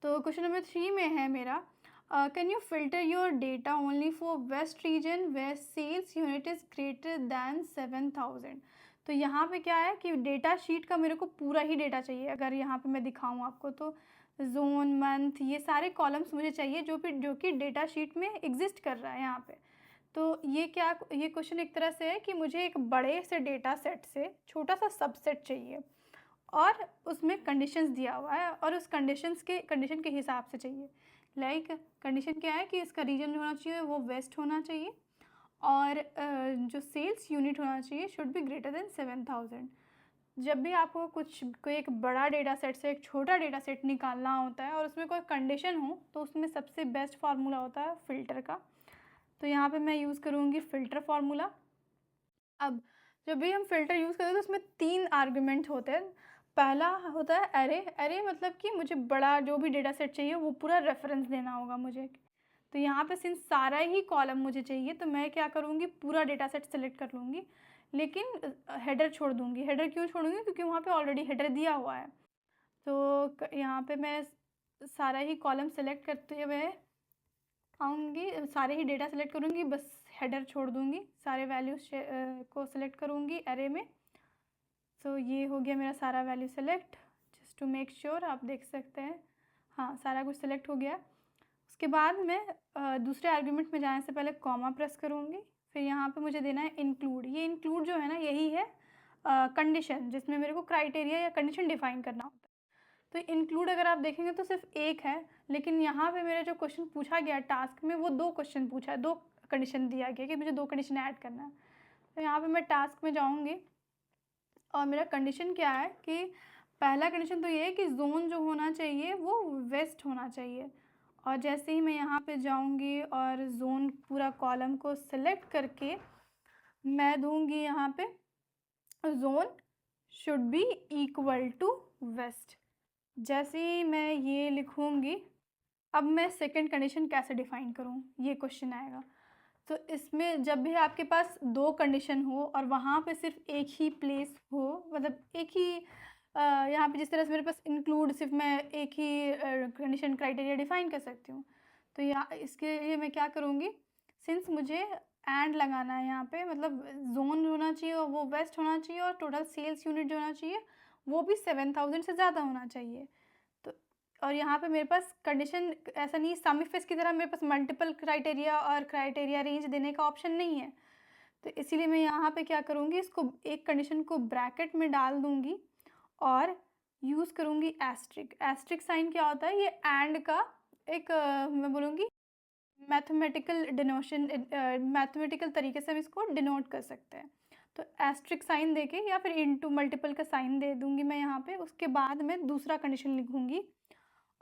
तो क्वेश्चन नंबर 3 में है मेरा, can you filter your data only for west region where sales unit is greater than 7000। तो यहाँ पे क्या है कि डेटा शीट का मेरे को पूरा ही डेटा चाहिए। अगर यहाँ पे मैं दिखाऊँ आपको तो ज़ोन, मंथ, ये सारे कॉलम्स मुझे चाहिए जो कि डेटा शीट में एग्ज़िस्ट कर रहा है यहाँ पे। तो ये क्वेश्चन एक तरह से है कि मुझे एक बड़े से डेटा सेट से छोटा-सा सबसेट चाहिए और उसमें कंडीशंस दिया हुआ है और उस कंडीशन के हिसाब से चाहिए। लाइक कंडीशन क्या है कि इसका रीजन जो होना चाहिए वो वेस्ट होना चाहिए, और जो सेल्स यूनिट होना चाहिए शुड बी ग्रेटर देन 7000। जब भी आपको कोई एक बड़ा डेटा सेट से एक छोटा डेटा सेट निकालना होता है और उसमें कोई कंडीशन हो, तो उसमें सबसे बेस्ट फार्मूला होता है फ़िल्टर का। तो यहाँ पे मैं यूज़ करूँगी फ़िल्टर फार्मूला। अब जब भी हम फ़िल्टर यूज़ करते हैं तो उसमें 3 आर्गुमेंट होते हैं। पहला होता है एरे। एरे मतलब कि मुझे बड़ा जो भी डेटा सेट चाहिए वो पूरा रेफ़रेंस देना होगा मुझे। तो यहाँ पे सिंस सारा ही कॉलम मुझे चाहिए तो मैं क्या करूँगी, पूरा डेटा सेट सेलेक्ट कर लूँगी, लेकिन हेडर छोड़ दूँगी। हेडर क्यों छोड़ूँगी? क्योंकि वहाँ पे ऑलरेडी हेडर दिया हुआ है। तो यहाँ पे मैं सारा ही कॉलम सेलेक्ट करते हुए आऊँगी, सारे ही डेटा सेलेक्ट करूँगी, बस हेडर छोड़ दूँगी, सारे वैल्यूज़ को सेलेक्ट करूँगी एरे में। सो ये हो गया मेरा सारा value select. Just to make sure आप देख सकते हैं, हाँ सारा कुछ सेलेक्ट हो गया। उसके बाद मैं दूसरे आर्गुमेंट में जाने से पहले कॉमा प्रेस करूँगी, फिर यहाँ पे मुझे देना है इंक्लूड। ये इंक्लूड जो है ना यही है कंडीशन जिसमें मेरे को क्राइटेरिया या कंडीशन डिफाइन करना होता है। तो इंक्लूड अगर आप देखेंगे तो सिर्फ एक है, लेकिन यहाँ पे मेरा जो क्वेश्चन पूछा गया टास्क में वो 2 क्वेश्चन पूछा है, 2 कंडीशन दिया गया कि मुझे 2 कंडीशन ऐड करना है। तो यहाँ पे मैं टास्क में जाऊँगी और मेरा कंडीशन क्या है कि पहला कंडीशन तो ये है कि ज़ोन जो होना चाहिए वो वेस्ट होना चाहिए। और जैसे ही मैं यहाँ पे जाऊँगी और ज़ोन पूरा कॉलम को सेलेक्ट करके मैं दूँगी यहाँ पे zone should be equal to west. जैसे ही मैं ये लिखूँगी, अब मैं सेकंड कंडीशन कैसे डिफ़ाइन करूँ, ये क्वेश्चन आएगा। तो इसमें जब भी आपके पास 2 कंडीशन हो और वहाँ पे सिर्फ एक ही प्लेस हो, मतलब एक ही यहाँ पे जिस तरह से मेरे पास इंक्लूड सिर्फ मैं एक ही कंडीशन क्राइटेरिया डिफ़ाइन कर सकती हूँ। तो इसके लिए मैं क्या करूँगी, सिंस मुझे एंड लगाना है यहाँ पे, मतलब ज़ोन होना चाहिए और वो वेस्ट होना चाहिए और टोटल सेल्स यूनिट जो होना चाहिए वो भी 7000 से ज़्यादा होना चाहिए। तो और यहाँ पे मेरे पास कंडीशन ऐसा नहीं, सम इफ की तरह मेरे पास मल्टीपल क्राइटेरिया और क्राइटेरिया रेंज देने का ऑप्शन नहीं है। तो इसीलिए मैं यहाँ पे क्या करूँगी, इसको एक कंडीशन को ब्रैकेट में डाल दूँगी और यूज़ करूँगी एस्ट्रिक। एस्ट्रिक साइन क्या होता है, ये एंड का एक मैं बोलूँगी मैथमेटिकल डिनोशन, मैथमेटिकल तरीके से हम इसको डिनोट कर सकते हैं। तो एस्ट्रिक साइन देके या फिर इनटू मल्टीपल का साइन दे दूँगी मैं यहाँ पे। उसके बाद मैं दूसरा कंडीशन लिखूँगी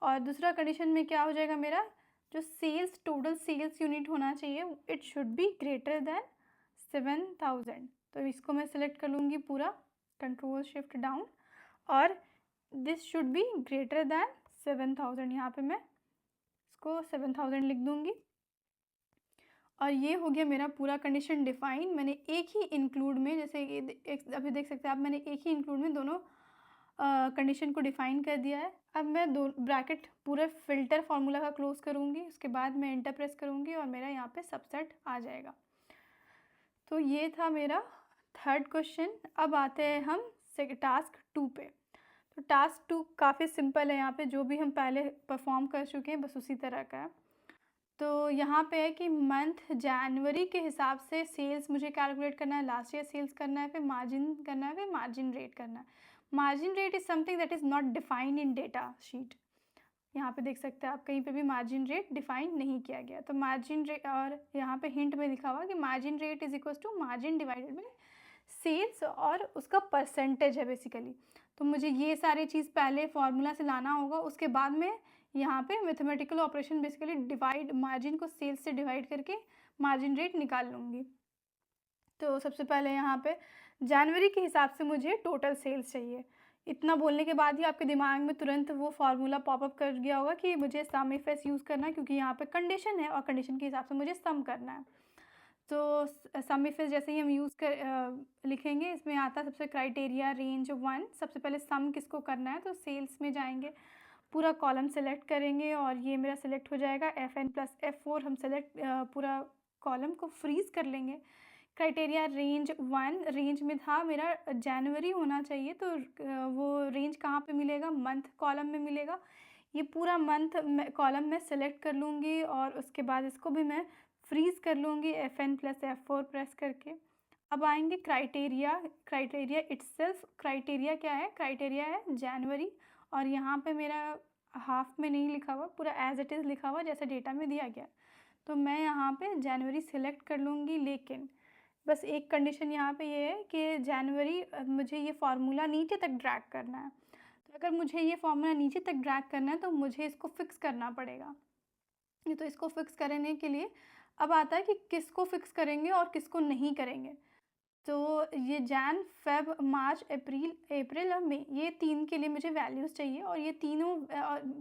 और दूसरा कंडीशन में क्या हो जाएगा, मेरा जो सेल्स टोटल सेल्स यूनिट होना चाहिए it should be greater than 7000। तो इसको मैं सेलेक्ट कर लूँगी पूरा, कंट्रोल शिफ्ट डाउन, और this should be greater than 7000। यहाँ पे मैं इसको 7000 लिख दूँगी और ये हो गया मेरा पूरा कंडीशन डिफाइन। मैंने एक ही इंक्लूड में, जैसे अभी देख सकते हैं आप, मैंने एक ही इंक्लूड में दोनों कंडीशन को डिफाइन कर दिया है। अब मैं दो ब्रैकेट पूरे फिल्टर फार्मूला का क्लोज करूँगी, उसके बाद मैं एंटर प्रेस करूँगी और मेरा यहाँ पे सबसेट आ जाएगा। तो ये था मेरा थर्ड क्वेश्चन। अब आते हैं हम टास्क 2 पे। तो टास्क 2 काफ़ी सिंपल है, यहाँ पे जो भी हम पहले परफॉर्म कर चुके हैं बस उसी तरह का है। तो यहाँ पे है कि मंथ जनवरी के हिसाब से सेल्स मुझे कैलकुलेट करना है, लास्ट ईयर सेल्स करना है, फिर मार्जिन करना है, फिर मार्जिन रेट करना है। Margin rate is something that is not defined in data sheet. यहाँ पे देख सकते हैं आप, कहीं पे भी मार्जिन रेट डिफाइन नहीं किया गया। तो मार्जिन रेट, और यहाँ पे हिंट में लिखा हुआ कि margin rate is equal to margin divided by sales, और उसका परसेंटेज है बेसिकली। तो मुझे ये सारी चीज़ पहले फॉर्मूला से लाना होगा, उसके बाद में यहाँ पे mathematical operation basically divide margin को सेल्स से डिवाइड करके मार्जिन रेट निकाल लूँगी। तो सबसे पहले यहाँ पे जनवरी के हिसाब से मुझे टोटल सेल्स चाहिए। इतना बोलने के बाद ही आपके दिमाग में तुरंत वो फार्मूला पॉपअप कर गया होगा कि मुझे सम इफ एस यूज़ करना है, क्योंकि यहाँ पे कंडीशन है और कंडीशन के हिसाब से मुझे सम करना है। तो सम इफ एस जैसे ही हम यूज़ कर लिखेंगे, इसमें आता है सबसे क्राइटेरिया रेंज 1। सबसे पहले सम किसको करना है, तो सेल्स में जाएंगे, पूरा कॉलम सेलेक्ट करेंगे और ये मेरा सेलेक्ट हो जाएगा FN प्लस F4। हम सेलेक्ट पूरा कॉलम को फ्रीज़ कर लेंगे। क्राइटेरिया रेंज 1, रेंज में था मेरा जनवरी होना चाहिए, तो वो रेंज कहाँ पे मिलेगा, मंथ कॉलम में मिलेगा। ये पूरा मंथ कॉलम में सेलेक्ट कर लूँगी और उसके बाद इसको भी मैं फ्रीज़ कर लूँगी FN प्लस F4 प्रेस करके। अब आएंगे क्राइटेरिया, क्राइटेरिया इट्सेल्फ। क्राइटेरिया क्या है, क्राइटेरिया है जनवरी, और यहाँ पे मेरा हाफ में नहीं लिखा हुआ, पूरा एज इट इज़ लिखा हुआ जैसे डेटा में दिया गया। तो मैं यहाँ पे जनवरी सेलेक्ट कर लूँगी, लेकिन बस एक कंडीशन यहाँ पे ये है कि जनवरी मुझे ये फार्मूला नीचे तक ड्रैग करना है। तो अगर मुझे ये फार्मूला नीचे तक ड्रैग करना है तो मुझे इसको फिक्स करना पड़ेगा। तो इसको फिक्स करने के लिए अब आता है कि किसको फिक्स करेंगे और किसको नहीं करेंगे। तो ये जैन फेब मार्च अप्रैल और मई, ये 3 के लिए मुझे वैल्यूज़ चाहिए, और ये तीनों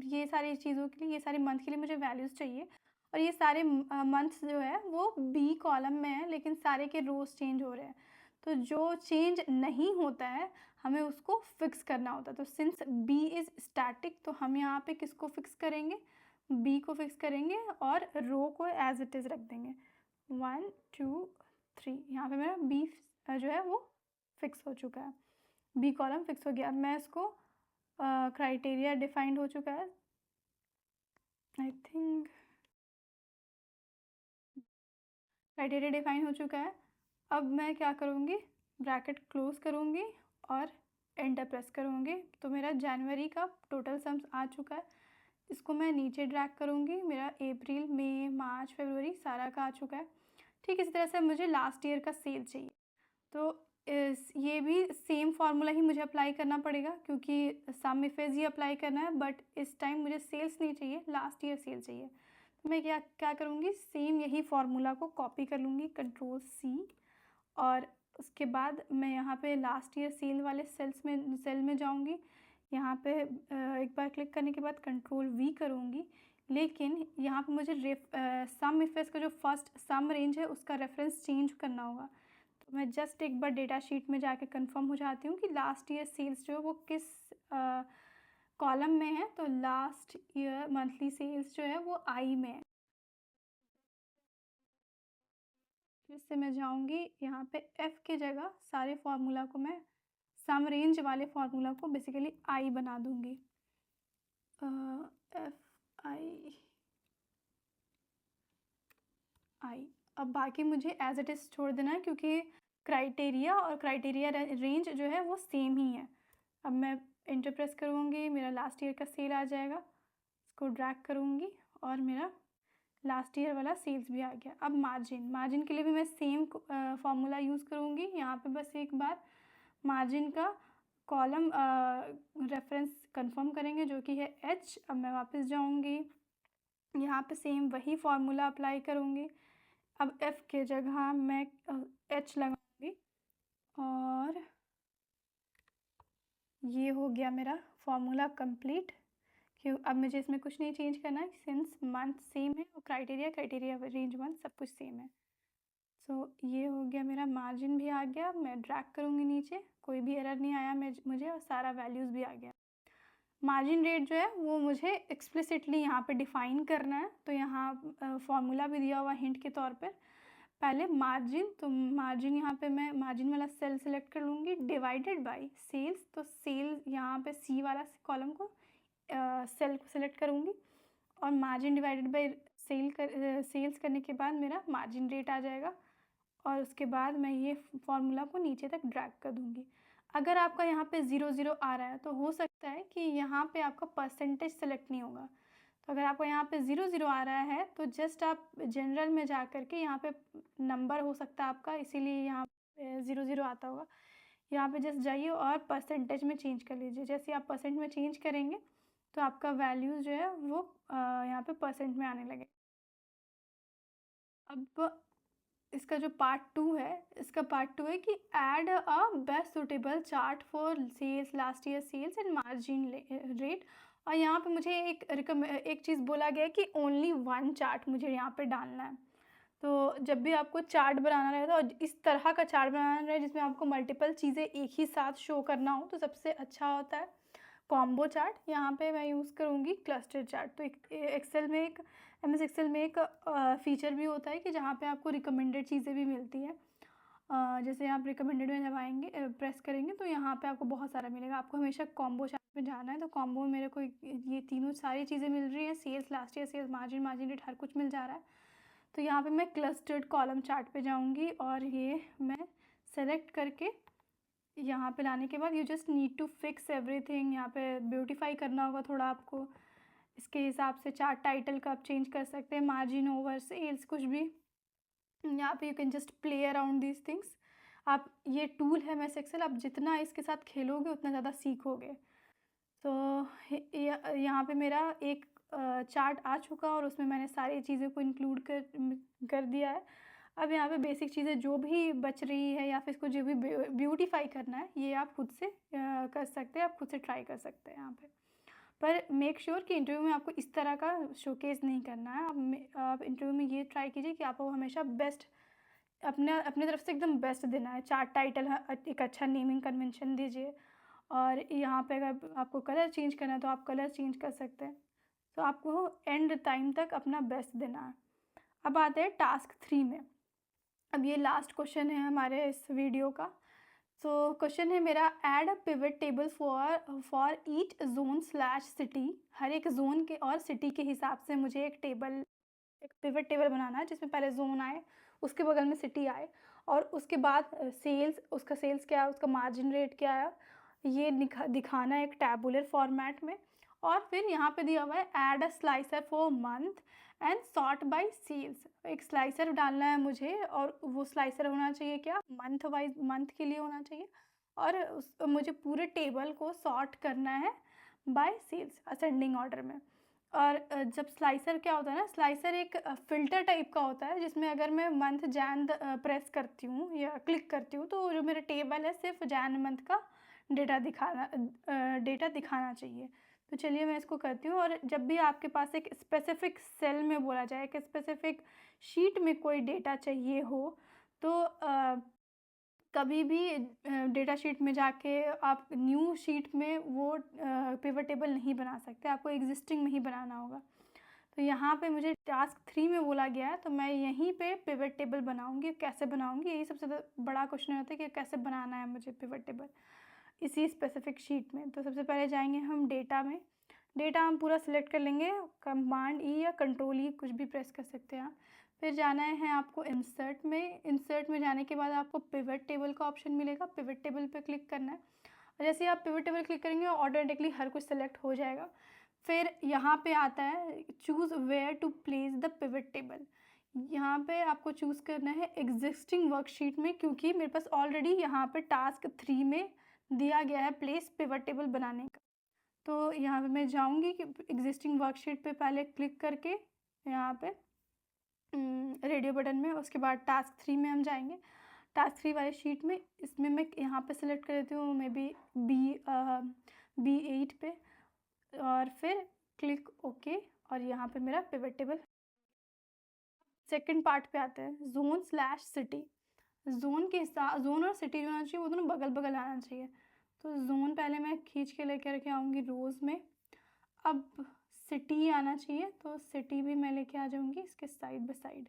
ये सारी चीज़ों के लिए, ये सारे मंथ के लिए मुझे वैल्यूज़ चाहिए। और ये सारे मंथ्स जो है वो बी कॉलम में है, लेकिन सारे के रोज़ चेंज हो रहे हैं। तो जो चेंज नहीं होता है हमें उसको फिक्स करना होता है। तो सिंस बी इज़ स्टैटिक, तो हम यहाँ पे किसको फिक्स करेंगे, बी को फिक्स करेंगे और रो को एज इट इज़ रख देंगे। 1 2 3, यहाँ पे मेरा बी जो है वो फिक्स हो चुका है, बी कॉलम फिक्स हो गया। अब मैं इसको क्राइटेरिया डिफाइंड हो चुका है, आई थिंक क्राइटेरिया डिफाइन हो चुका है। अब मैं क्या करूँगी, ब्रैकेट क्लोज करूँगी और एंटर प्रेस करूँगी। तो मेरा जनवरी का टोटल सम्स आ चुका है। इसको मैं नीचे ड्रैग करूँगी, मेरा अप्रैल मई मार्च फरवरी सारा का आ चुका है। ठीक इसी तरह से मुझे लास्ट ईयर का सेल चाहिए। तो ये भी सेम फार्मूला ही मुझे अप्लाई करना पड़ेगा, क्योंकि सम इफ एज ही अप्लाई करना है, बट इस टाइम मुझे सेल्स नहीं चाहिए, लास्ट ईयर सेल चाहिए। तो मैं क्या क्या करूँगी, सेम यही फार्मूला को कॉपी कर लूँगी, कंट्रोल C, और उसके बाद मैं यहाँ पे लास्ट ईयर सेल वाले सेल में जाऊँगी। यहाँ पे एक बार क्लिक करने के बाद कंट्रोल V करूँगी, लेकिन यहाँ पे मुझे सम इफेक्ट्स का जो फर्स्ट सम रेंज है उसका रेफरेंस चेंज करना होगा। तो मैं जस्ट एक बार डेटा शीट में जाके कंफर्म हो जाती हूँ कि लास्ट ईयर सेल्स जो है वो किस कॉलम में है। तो लास्ट ईयर मंथली सेल्स जो है वो आई में है। फिर से मैं जाऊँगी यहाँ पे F की जगह सारे फार्मूला को मैं सम रेंज वाले फार्मूला को बेसिकली आई बना दूँगी। FI। अब बाकी मुझे एज इट इज़ छोड़ देना है क्योंकि क्राइटेरिया और क्राइटेरिया रेंज जो है वो सेम ही है। अब मैं इंटर प्रेस करूँगी, मेरा लास्ट ईयर का सेल आ जाएगा, इसको ड्रैग करूँगी और मेरा लास्ट ईयर वाला सेल्स भी आ गया। अब मार्जिन के लिए भी मैं सेम फार्मूला यूज़ करूँगी। यहाँ पे बस एक बार मार्जिन का कॉलम रेफरेंस कंफर्म करेंगे जो कि है H। अब मैं वापस जाऊँगी, यहाँ पे सेम वही फार्मूला अप्लाई करूँगी। अब F के जगह मैं H लगाऊंगी और ये हो गया मेरा फार्मूला कंप्लीट। क्यों अब मुझे इसमें कुछ नहीं चेंज करना है सिंस मंथ सेम है और क्राइटेरिया रेंज 1 सब कुछ सेम है। सो ये हो गया, मेरा मार्जिन भी आ गया। मैं ड्रैग करूँगी नीचे, कोई भी एरर नहीं आया मुझे और सारा वैल्यूज़ भी आ गया। मार्जिन रेट जो है वो मुझे एक्सप्लिसिटली यहाँ पे डिफ़ाइन करना है, तो यहाँ फार्मूला भी दिया हुआ हिंट के तौर पर। पहले मार्जिन, तो मार्जिन यहाँ पे मैं मार्जिन वाला सेल सेलेक्ट कर लूँगी, डिवाइडेड बाय सेल्स। तो सेल यहाँ पे सी वाला कॉलम को सेल को सिलेक्ट करूँगी और मार्जिन डिवाइडेड बाय सेल्स करने के बाद मेरा मार्जिन रेट आ जाएगा और उसके बाद मैं ये फार्मूला को नीचे तक ड्रैग कर दूँगी। अगर आपका यहाँ पे 0 आ रहा है तो हो सकता है कि यहाँ पे आपका परसेंटेज सेलेक्ट नहीं होगा। तो अगर आपको यहाँ पे 0 आ रहा है तो जस्ट आप जनरल में जा कर के यहाँ पे नंबर हो सकता है आपका, इसीलिए यहाँ 0 आता होगा। यहाँ पे जस्ट जाइए और परसेंटेज में चेंज कर लीजिए। जैसे आप परसेंट में चेंज करेंगे तो आपका वैल्यूज़ जो है वो यहाँ पे परसेंट में आने लगे। अब इसका जो पार्ट 2 है, इसका पार्ट 2 है कि add a best suitable chart for sales, last year sales and margin rate. और यहाँ पे मुझे एक चीज़ बोला गया है कि ओनली 1 चार्ट मुझे यहाँ पे डालना है। तो जब भी आपको चार्ट बनाना रहता है और इस तरह का चार्ट बनाना रहे जिसमें आपको मल्टीपल चीज़ें एक ही साथ शो करना हो, तो सबसे अच्छा होता है कॉम्बो चार्ट। यहाँ पे मैं यूज़ करूँगी क्लस्टर चार्ट। तो एक्सेल में एक MS एक्सेल में एक फ़ीचर भी होता है कि जहाँ पे आपको रिकमेंडेड चीज़ें भी मिलती हैं। जैसे आप रिकमेंडेड में जब आएंगे प्रेस करेंगे तो यहाँ पे आपको बहुत सारा मिलेगा। आपको हमेशा कॉम्बो चार्ट में जाना है, तो कॉम्बो में मेरे को ये तीनों सारी चीज़ें मिल रही हैं, sales, last year sales, margin rate, हर कुछ मिल जा रहा है। तो यहाँ पे मैं क्लस्टर्ड कॉलम चार्ट पे जाऊँगी और ये मैं सेलेक्ट करके यहाँ पे लाने के बाद you just need to fix everything. यहाँ पे ब्यूटीफाई करना होगा थोड़ा आपको, इसके हिसाब से चार्ट टाइटल का आप चेंज कर सकते हैं, मार्जिन ओवर सेल्स कुछ भी। यहाँ पे you can just play around these things. आप ये टूल है MS एक्सेल, आप जितना इसके साथ खेलोगे उतना ज़्यादा सीखोगे। तो यहाँ पे मेरा एक चार्ट आ चुका और उसमें मैंने सारी चीज़ों को इंक्लूड कर दिया है। अब यहाँ पे बेसिक चीज़ें जो भी बच रही है या फिर इसको जो भी ब्यूटीफाई करना है, ये आप खुद से कर सकते हैं, आप खुद से ट्राई कर सकते हैं यहाँ पे। पर मेक श्योर कि इंटरव्यू में आपको इस तरह का शोकेस नहीं करना है। आप इंटरव्यू में ये ट्राई कीजिए कि आपको हमेशा बेस्ट अपने तरफ से एकदम बेस्ट देना है। चार्ट टाइटल एक अच्छा नेमिंग कन्वेंशन दीजिए और यहाँ पे अगर आपको कलर चेंज करना है तो आप कलर चेंज कर सकते हैं। तो आपको एंड टाइम तक अपना बेस्ट देना है। अब आते हैं टास्क 3 में। अब ये लास्ट क्वेश्चन है हमारे इस वीडियो का। तो क्वेश्चन है मेरा, add a pivot table for each zone slash city. हर एक जोन के और सिटी के हिसाब से मुझे एक पिवट टेबल बनाना है जिसमें पहले जोन आए, उसके बगल में सिटी आए और उसके बाद सेल्स, उसका सेल्स क्या है, उसका मार्जिन रेट क्या है, ये दिखाना है एक टैबुलर फॉर्मेट में। और फिर यहाँ पे दिया हुआ है add a slicer for month and sort by sales. एक स्लाइसर डालना है मुझे और वो स्लाइसर होना चाहिए क्या, मंथ वाइज, मंथ के लिए होना चाहिए। और मुझे पूरे टेबल को सॉर्ट करना है बाय सेल्स असेंडिंग ऑर्डर में। और जब स्लाइसर क्या होता है ना, स्लाइसर एक फ़िल्टर टाइप का होता है जिसमें अगर मैं मंथ जैन प्रेस करती हूँ या क्लिक करती हूँ तो जो मेरा टेबल है सिर्फ जैन मंथ का डेटा दिखाना चाहिए। तो चलिए मैं इसको करती हूँ। और जब भी आपके पास एक स्पेसिफिक सेल में बोला जाए कि स्पेसिफिक शीट में कोई डेटा चाहिए हो तो कभी भी डेटा शीट में जाके आप न्यू शीट में वो पिवट टेबल नहीं बना सकते, आपको एग्जिस्टिंग में ही बनाना होगा। तो यहाँ पे मुझे टास्क 3 में बोला गया है तो मैं यहीं पे पिवट टेबल बनाऊंगी। कैसे बनाऊंगी, यही सबसे बड़ा क्वेश्चन होता है कि कैसे बनाना है मुझे पिवट टेबल इसी स्पेसिफिक शीट में। तो सबसे पहले जाएंगे हम डेटा में, डेटा हम पूरा सिलेक्ट कर लेंगे, कमांड ई या कंट्रोल ई कुछ भी प्रेस कर सकते हैं आप। फिर जाना है आपको इंसर्ट में। इंसर्ट में जाने के बाद आपको पिवट टेबल का ऑप्शन मिलेगा, पिवट टेबल पे क्लिक करना है। और जैसे ही आप पिवट टेबल क्लिक करेंगे ऑटोमेटिकली हर कुछ सेलेक्ट हो जाएगा। फिर यहाँ पे आता है choose where to place the pivot table. यहाँ पे आपको चूज़ करना है एग्जिस्टिंग वर्कशीट में, क्योंकि मेरे पास ऑलरेडी यहाँ पे टास्क 3 में दिया गया है प्लेस पिवट टेबल बनाने का। तो यहाँ पे मैं जाऊँगी कि एग्जिस्टिंग वर्कशीट पे पहले क्लिक करके यहाँ पे रेडियो बटन में, उसके बाद टास्क 3 में हम जाएंगे। टास्क 3 वाली शीट में, इसमें मैं यहाँ पे सेलेक्ट कर देती हूँ मे बी B8 पे, और फिर क्लिक ओके, और यहाँ पे मेरा पिवट टेबल। सेकंड पार्ट पे आते हैं, जोन स्लैश सिटी। जोन के साथ जोन और सिटी जो होना चाहिए वो दोनों बगल बगल आना चाहिए। तो जोन पहले मैं खींच के लेकर के आऊँगी रोज़ में। अब सिटी आना चाहिए, तो सिटी भी मैं लेके आ जाऊँगी इसके साइड बाय साइड।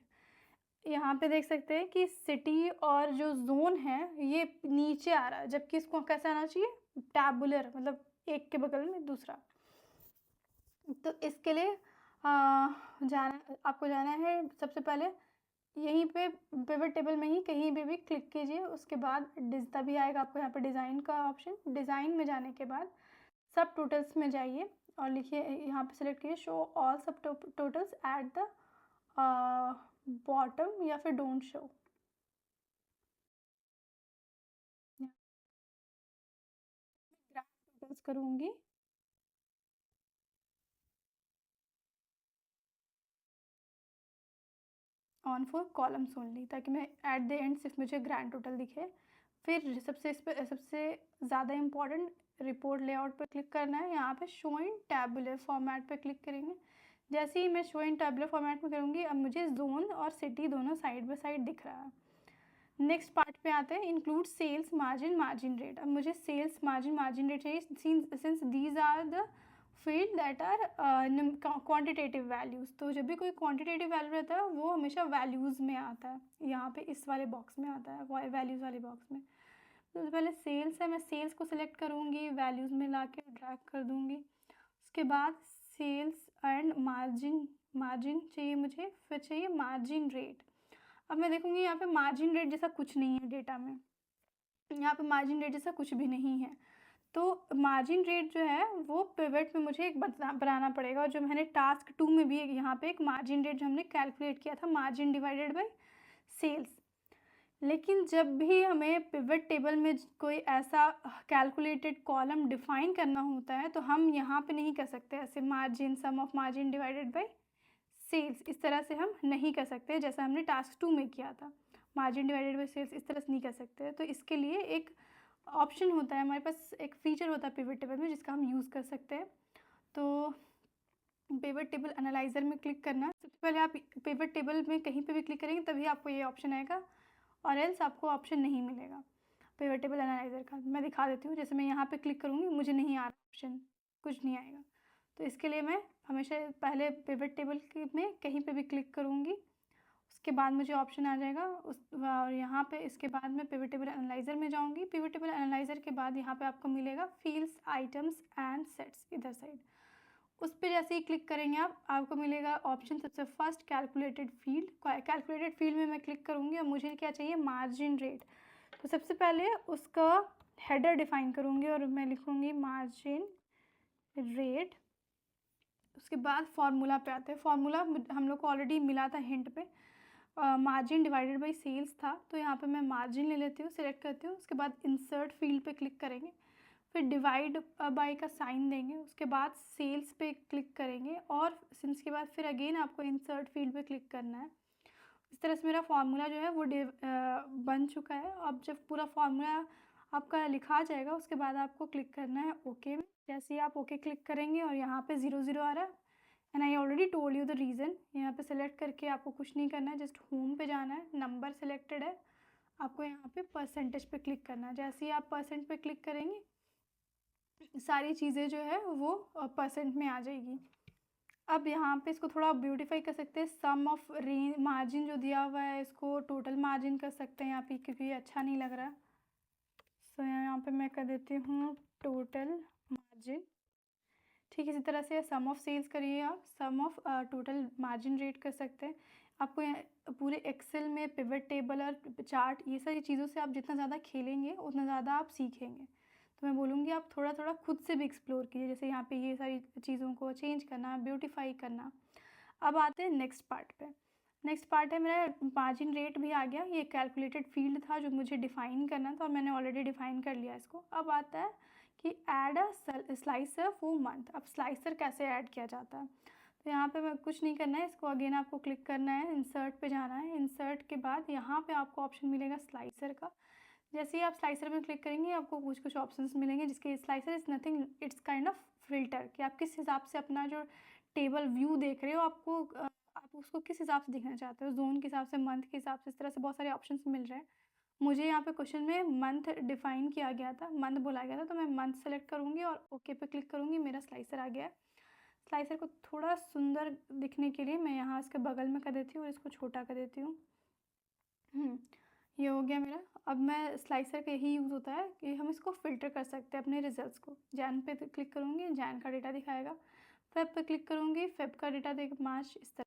यहाँ पे देख सकते हैं कि सिटी और जो जोन है ये नीचे आ रहा है, जबकि इसको कैसे आना चाहिए, टैबुलर, मतलब एक के बगल में दूसरा। तो इसके लिए आपको जाना है सबसे पहले यहीं पे पिवट टेबल में ही कहीं भी क्लिक कीजिए। उसके बाद तभी आएगा आपको यहाँ पे डिज़ाइन का ऑप्शन। डिज़ाइन में जाने के बाद सब टोटल्स में जाइए और लिखिए, यहाँ पे सेलेक्ट कीजिए शो ऑल सब टोटल्स एट द बॉटम, या फिर डोंट शो। ग्राफ टोटल्स करूँगी। ऑन फॉर कॉलम्स ओनली, ताकि मैं एट द एंड सिर्फ मुझे ग्रैंड टोटल दिखे। फिर सबसे ज़्यादा इम्पॉर्टेंट रिपोर्ट लेआउट पर क्लिक करना है। यहाँ पे शो इन टैबुलर फॉर्मेट पर क्लिक करेंगे। जैसे ही मैं शो इन टैबुलर फॉर्मेट में करूँगी, अब मुझे जोन और सिटी दोनों साइड बाय साइड दिख रहा है। नेक्स्ट पार्ट पे आते हैं, include sales margin, margin rate. अब मुझे सेल्स मार्जिन, मार्जिन रेट चाहिए, since these are the field that are quantitative values. तो जब भी कोई क्वांटिटेटिव वैल्यू रहता है वो हमेशा वैल्यूज़ में आता है, यहाँ पे इस वाले बॉक्स में आता है, वैल्यूज़ वाले बॉक्स में। तो पहले सेल्स है, मैं सेल्स को सिलेक्ट करूँगी, वैल्यूज़ में ला के ड्रैग कर दूँगी। उसके बाद सेल्स एंड मार्जिन, मार्जिन चाहिए मुझे, फिर चाहिए मार्जिन रेट। अब मैं देखूँगी यहाँ पे मार्जिन रेट जैसा कुछ नहीं है डेटा में, यहाँ पे मार्जिन रेट जैसा कुछ भी नहीं है। तो मार्जिन रेट जो है वो पिवट में मुझे एक बनाना पड़ेगा, और जो मैंने टास्क 2 में भी यहाँ पे एक मार्जिन रेट जो हमने कैलकुलेट किया था, मार्जिन डिवाइडेड बाय सेल्स। लेकिन जब भी हमें पिवट टेबल में कोई ऐसा कैलकुलेटेड कॉलम डिफाइन करना होता है, तो हम यहाँ पे नहीं कर सकते ऐसे margin, sum of margin divided by sales, इस तरह से हम नहीं कर सकते जैसा हमने टास्क 2 में किया था। मार्जिन डिवाइडेड बाय सेल्स इस तरह से नहीं कर सकते। तो इसके लिए एक ऑप्शन होता है हमारे पास, एक फीचर होता है पिवट टेबल में जिसका हम यूज़ कर सकते हैं। तो पिवट टेबल एनालाइज़र में क्लिक करना है। सबसे पहले आप पिवट टेबल में कहीं पे भी क्लिक करेंगे तभी आपको ये ऑप्शन आएगा, और एल्स आपको ऑप्शन नहीं मिलेगा पिवट टेबल एनालाइज़र का। मैं दिखा देती हूँ, जैसे मैं यहाँ पे क्लिक करूँगी मुझे नहीं आ रहा ऑप्शन, कुछ नहीं आएगा। तो इसके लिए मैं हमेशा पहले पिवट टेबल में कहीं पे भी क्लिक करूँगी, उसके बाद मुझे ऑप्शन आ जाएगा और यहाँ पे इसके बाद मैं पिवट टेबल एनालाइज़र में जाऊँगी। पिवट टेबल एनालाइज़र के बाद यहाँ पे आपको मिलेगा फील्ड्स, आइटम्स एंड सेट्स, इधर साइड। उस पर जैसे ही क्लिक करेंगे आपको मिलेगा ऑप्शन सबसे first calculated field. Calculated field में मैं क्लिक करूँगी और मुझे क्या चाहिए, मार्जिन रेट। तो सबसे पहले उसका हेडर डिफाइन करूँगी और मैं लिखूँगी मार्जिन रेट। उसके बाद फार्मूला पे आते हैं। फार्मूला हम लोग को ऑलरेडी मिला था हिंट पे, मार्जिन डिवाइडेड बाई सेल्स था। तो यहाँ पे मैं मार्जिन ले लेती हूँ, सिलेक्ट करती हूँ। उसके बाद इंसर्ट फील्ड पे क्लिक करेंगे, फिर डिवाइड बाई का साइन देंगे, उसके बाद सेल्स पे क्लिक करेंगे, और सिंस के बाद फिर अगेन आपको इंसर्ट फील्ड पे क्लिक करना है। इस तरह से मेरा फार्मूला जो है वो बन चुका है। अब जब पूरा फार्मूला आपका लिखा जाएगा उसके बाद आपको क्लिक करना है ओके में। जैसे ही आप ओके क्लिक करेंगे और यहाँ पे 0 आ रहा है, and I already told you the reason. यहाँ पे सेलेक्ट करके आपको कुछ नहीं करना है, जस्ट होम पे जाना है, नंबर सेलेक्टेड है, आपको यहाँ पे परसेंटेज पे क्लिक करना है। जैसे ही आप परसेंट पे क्लिक करेंगे सारी चीज़ें जो है वो परसेंट में आ जाएगी। अब यहाँ पे इसको थोड़ा ब्यूटीफाई कर सकते हैं, सम ऑफ रेंज मार्जिन जो दिया हुआ है इसको टोटल मार्जिन कर सकते हैं यहाँ पे, क्योंकि अच्छा नहीं लग रहा। सो यहाँ पे मैं कर देती हूँ टोटल मार्जिन। ठीक इसी तरह से सम ऑफ सेल्स करिए आप, सम ऑफ टोटल मार्जिन रेट कर सकते हैं। आपको पूरे एक्सेल में पिवट टेबल और चार्ट ये सारी चीज़ों से आप जितना ज़्यादा खेलेंगे उतना ज़्यादा आप सीखेंगे। तो मैं बोलूँगी आप थोड़ा-थोड़ा खुद से भी एक्सप्लोर कीजिए, जैसे यहाँ पे ये सारी चीज़ों को चेंज करना, ब्यूटीफाई करना। अब आते हैं नेक्स्ट पार्ट पे। नेक्स्ट पार्ट है मेरा मार्जिन रेट भी आ गया, ये कैलकुलेटेड फ़ील्ड था जो मुझे डिफ़ाइन करना था और मैंने ऑलरेडी डिफ़ाइन कर लिया इसको। अब आता है कि add a slicer for month. अब स्लाइसर कैसे ऐड किया जाता है? तो यहाँ पे मैं कुछ नहीं करना है, इसको अगेन आपको क्लिक करना है, इंसर्ट पे जाना है। इंसर्ट के बाद यहाँ पे आपको ऑप्शन मिलेगा स्लाइसर का। जैसे ही आप स्लाइसर में क्लिक करेंगे आपको कुछ-कुछ ऑप्शंस मिलेंगे, जिसके slicer is nothing, it's kind of filter कि आप किस हिसाब से अपना जो टेबल व्यू देख रहे हो आपको आप उसको किस हिसाब से देखना चाहते हो, ज़ोन के हिसाब से, मंथ के हिसाब से, इस तरह से बहुत सारे ऑप्शंस मिल रहे हैं। मुझे यहाँ पे क्वेश्चन में मंथ डिफ़ाइन किया गया था, मंथ बोला गया था, तो मैं मंथ सेलेक्ट करूँगी और ओके पे क्लिक करूँगी, मेरा स्लाइसर आ गया है। स्लाइसर को थोड़ा सुंदर दिखने के लिए मैं यहाँ इसके बगल में कर देती हूँ और इसको छोटा कर देती हूँ। ये हो गया मेरा। अब मैं स्लाइसर का यही यूज़ होता है कि हम इसको फ़िल्टर कर सकते हैं अपने रिज़ल्ट्स को। जैन पे क्लिक करूँगी, जैन का डेटा दिखाएगा। फ़ेब पे क्लिक करूँगी, फ़ेब का डेटा देगा, मार्च, इस तरह।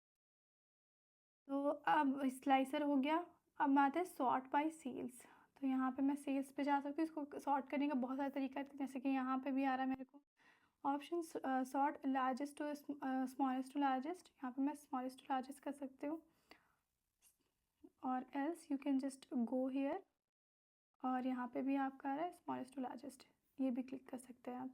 तो अब स्लाइसर हो गया। अब आते हैं सॉर्ट बाय सेल्स। तो यहाँ पे मैं सेल्स पे जा सकती हूँ, इसको सॉर्ट करने का बहुत सारा तरीका है, जैसे कि यहाँ पे भी आ रहा है मेरे को option sort largest to smallest to largest. यहाँ पे मैं स्मॉलेस्ट टू लार्जेस्ट कर सकती हूँ, और else you can just go here, और यहाँ पे भी आपका आ रहा है स्मॉलेस्ट टू लार्जेस्ट, ये भी क्लिक कर सकते हैं आप।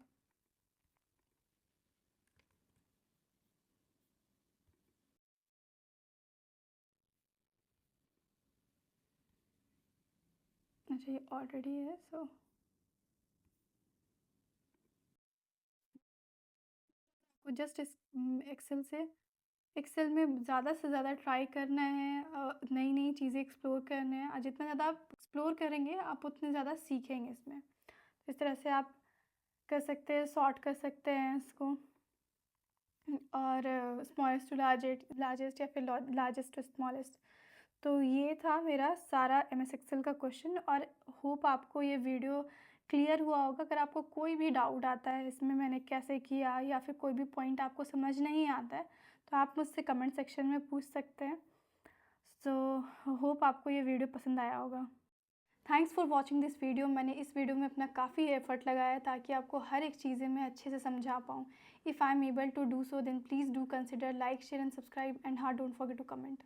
अच्छा, ये ऑलरेडी है, सो जस्ट इस एक्सेल में ज़्यादा से ज़्यादा ट्राई करना है, नई नई चीज़ें एक्सप्लोर करने हैं, और जितना ज़्यादा आप एक्सप्लोर करेंगे आप उतने ज़्यादा सीखेंगे इसमें। तो इस तरह से आप कर सकते हैं, सॉर्ट कर सकते हैं इसको, और स्मॉलेस्ट टू लार्जेस्ट या फिर लार्जेस्ट टू स्मॉलेस्ट। तो ये था मेरा सारा एमएस एक्सेल का क्वेश्चन, और होप आपको ये वीडियो क्लियर हुआ होगा। अगर आपको कोई भी डाउट आता है इसमें मैंने कैसे किया, या फिर कोई भी पॉइंट आपको समझ नहीं आता है, तो आप मुझसे कमेंट सेक्शन में पूछ सकते हैं। सो होप आपको ये वीडियो पसंद आया होगा। Thanks for watching this video. मैंने इस वीडियो में अपना काफ़ी एफर्ट लगाया ताकि आपको हर एक चीज़ें मैं अच्छे से समझा पाऊँ। If I am able to do so then please do consider like, share and subscribe, and हाँ, डोंट फॉरगेट टू कमेंट।